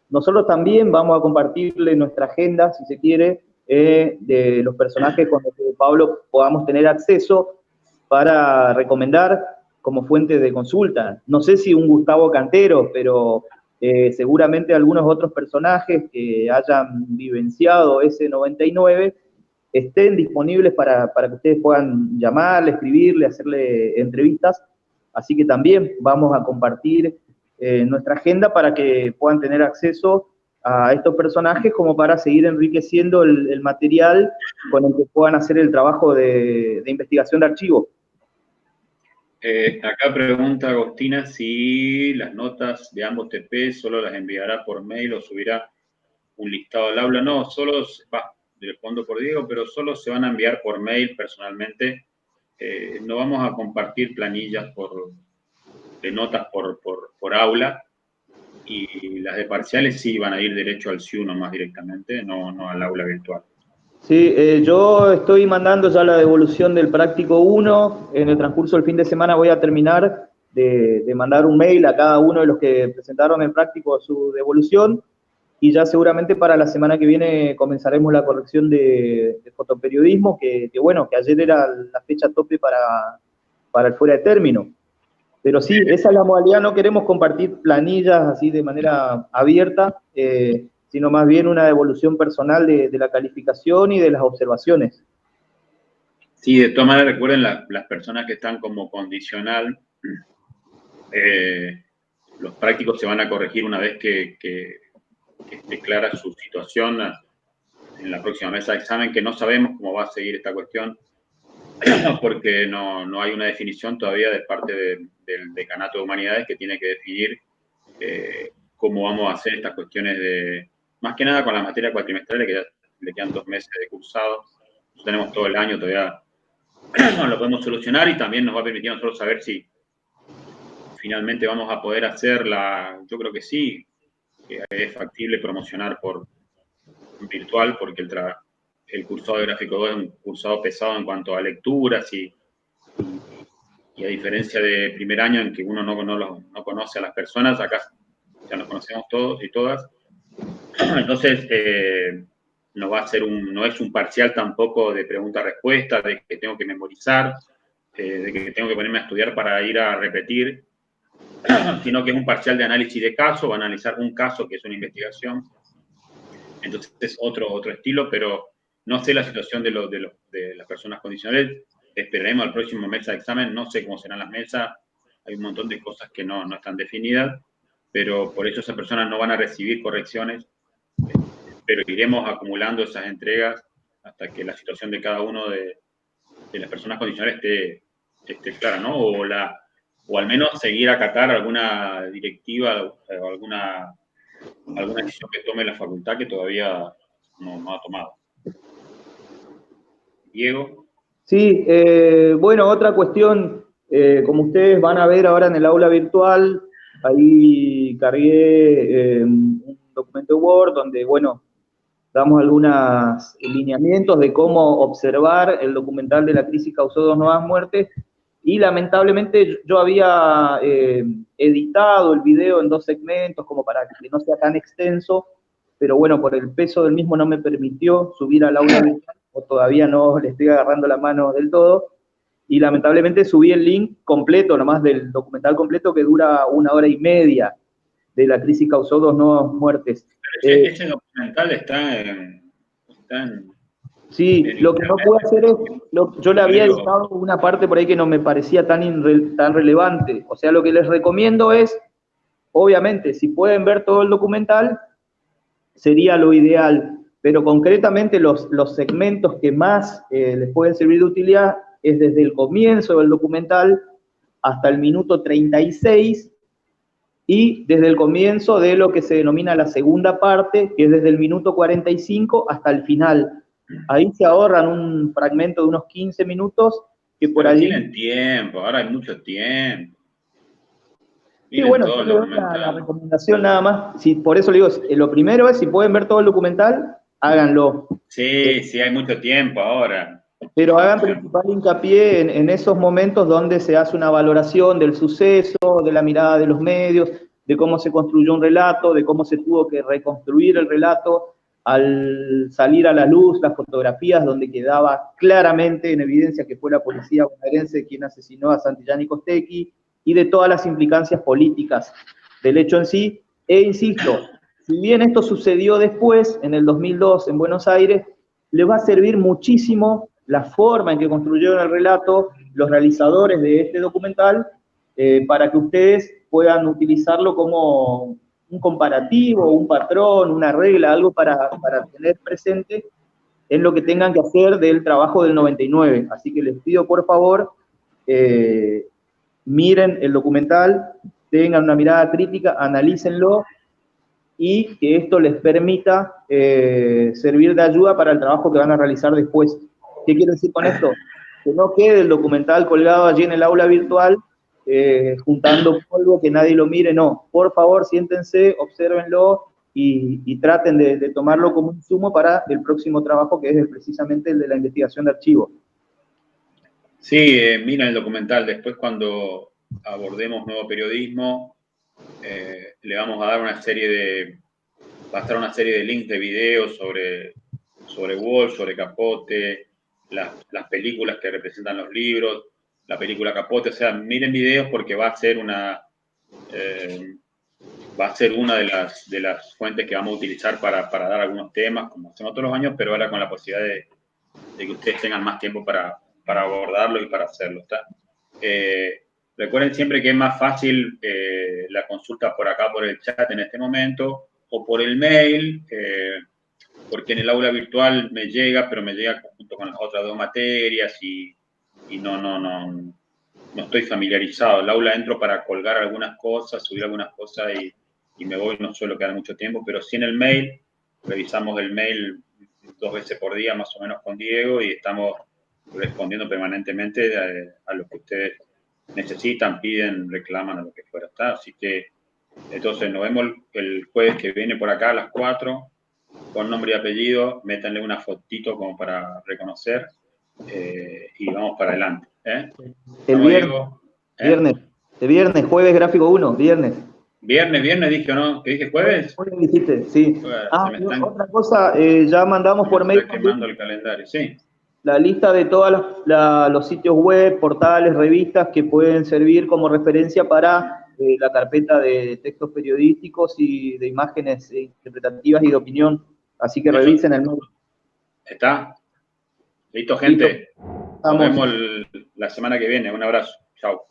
nosotros también vamos a compartirle nuestra agenda, si se quiere, de los personajes con los que Pablo podamos tener acceso para recomendar como fuente de consulta. No sé si un Gustavo Cantero, pero seguramente algunos otros personajes que hayan vivenciado ese 99 estén disponibles para que ustedes puedan llamarle, escribirle, hacerle entrevistas. Así que también vamos a compartir nuestra agenda para que puedan tener acceso a estos personajes como para seguir enriqueciendo el material con el que puedan hacer el trabajo de investigación de archivo. Acá pregunta Agostina si las notas de ambos TP solo las enviará por mail o subirá un listado al aula. No, solo respondo por Diego, pero solo se van a enviar por mail personalmente. No vamos a compartir planillas de notas por aula, y las de parciales sí van a ir derecho al C1 más directamente, no al aula virtual. Sí, yo estoy mandando ya la devolución del práctico 1. En el transcurso del fin de semana voy a terminar de mandar un mail a cada uno de los que presentaron el práctico su devolución, y ya seguramente para la semana que viene comenzaremos la corrección de fotoperiodismo, que bueno, que ayer era la fecha tope para el fuera de término. Pero sí, esa es la modalidad, no queremos compartir planillas así de manera abierta, sino más bien una devolución personal de la calificación y de las observaciones. Sí, de todas maneras recuerden las personas que están como condicional, los prácticos se van a corregir una vez que esté clara su situación en la próxima mesa de examen, que no sabemos cómo va a seguir esta cuestión, porque no hay una definición todavía de parte del Decanato de Humanidades, que tiene que definir cómo vamos a hacer estas cuestiones más que nada con las materias cuatrimestrales, que ya le quedan 2 meses de cursado. Nosotros tenemos todo el año todavía, lo podemos solucionar, y también nos va a permitir a nosotros saber si finalmente vamos a poder hacerla. Yo creo que sí, que es factible promocionar por virtual, porque el cursado de gráfico 2 es un cursado pesado en cuanto a lecturas y a diferencia de primer año en que uno no conoce a las personas, acá ya nos conocemos todos y todas. Entonces, no es un parcial tampoco de pregunta-respuesta, de que tengo que memorizar, de que tengo que ponerme a estudiar para ir a repetir, sino que es un parcial de análisis de caso, va a analizar un caso que es una investigación. Entonces es otro estilo, pero no sé la situación de las personas condicionales. Esperaremos al próximo mesa de examen, no sé cómo serán las mesas, hay un montón de cosas que no están definidas, pero por eso esas personas no van a recibir correcciones, pero iremos acumulando esas entregas hasta que la situación de cada uno de las personas condicionales esté clara, ¿no? O al menos seguir acatar alguna directiva o alguna decisión que tome la facultad que todavía no ha tomado. Diego. Sí, bueno, otra cuestión, como ustedes van a ver ahora en el aula virtual, ahí cargué un documento Word donde, bueno, damos algunos lineamientos de cómo observar el documental de La crisis causó 2 nuevas muertes, y lamentablemente yo había editado el video en 2 segmentos como para que no sea tan extenso, pero bueno, por el peso del mismo no me permitió subir al aula virtual, o todavía no le estoy agarrando la mano del todo, y lamentablemente subí el link completo, nomás del documental completo, que dura 1 hora y media, de La crisis causó 2 nuevas muertes. Pero ese documental está en Sí, lo que no internet. puedo hacer es, yo le había editado una parte por ahí que no me parecía tan relevante. O sea, lo que les recomiendo es, obviamente, si pueden ver todo el documental, sería lo ideal, pero concretamente los segmentos que más les pueden servir de utilidad es desde el comienzo del documental hasta el minuto 36, y desde el comienzo de lo que se denomina la segunda parte, que es desde el minuto 45 hasta el final. Ahí se ahorran un fragmento de unos 15 minutos que por Pero allí... tienen tiempo, ahora hay mucho tiempo. Sí, Miren bueno, todo yo el le doy la documental. recomendación nada más. Sí, por eso le digo, lo primero es, si pueden ver todo el documental, háganlo. Sí, sí, hay mucho tiempo ahora. Pero hagan Tiempo. principal hincapié en esos momentos donde se hace una valoración del suceso, de la mirada de los medios, de cómo se construyó un relato, de cómo se tuvo que reconstruir el relato al salir a la luz las fotografías donde quedaba claramente en evidencia que fue la policía bonaerense quien asesinó a Santillán Costecchi, y de todas las implicancias políticas del hecho en sí. E insisto, si bien esto sucedió después, en el 2002 en Buenos Aires, les va a servir muchísimo la forma en que construyeron el relato los realizadores de este documental, para que ustedes puedan utilizarlo como un comparativo, un patrón, una regla, algo para tener presente en lo que tengan que hacer del trabajo del 99. Así que les pido, por favor, miren el documental, tengan una mirada crítica, analícenlo, y que esto les permita servir de ayuda para el trabajo que van a realizar después. ¿Qué quiero decir con esto? Que no quede el documental colgado allí en el aula virtual, juntando polvo, que nadie lo mire, no. Por favor, siéntense, obsérvenlo y traten de tomarlo como un insumo para el próximo trabajo, que es precisamente el de la investigación de archivo. Sí, miren el documental. Después, cuando abordemos nuevo periodismo, le vamos a dar va a estar una serie de links de videos sobre Walsh, sobre Capote, las películas que representan los libros, la película Capote. O sea, miren videos porque va a ser una de las fuentes que vamos a utilizar para dar algunos temas, como hacemos todos los años, pero ahora con la posibilidad de que ustedes tengan más tiempo para abordarlo y para hacerlo. ¿Está? Recuerden siempre que es más fácil la consulta por acá, por el chat en este momento, o por el mail, porque en el aula virtual me llega, pero me llega junto con las otras 2 materias y no estoy familiarizado. El aula entro para colgar algunas cosas, subir algunas cosas y me voy, no suelo quedar mucho tiempo, pero sí en el mail, revisamos el mail 2 veces por día más o menos con Diego y estamos respondiendo permanentemente a lo que ustedes necesitan, piden, reclaman, a lo que fuera. ¿Está? Así que, entonces, nos vemos el jueves que viene por acá a las 4, con nombre y apellido, métanle una fotito como para reconocer y vamos para adelante. El viernes, jueves gráfico 1, viernes. Viernes dije, ¿o no? ¿Qué dije, jueves? Jueves dijiste, sí. Otra cosa, ya mandamos por mail quemando el calendario, sí. la lista de todos los sitios web, portales, revistas que pueden servir como referencia para la carpeta de textos periodísticos y de imágenes interpretativas y de opinión. Así que revisen el mail. ¿Está? Listo, gente. Listo. Nos vemos la semana que viene. Un abrazo. Chao.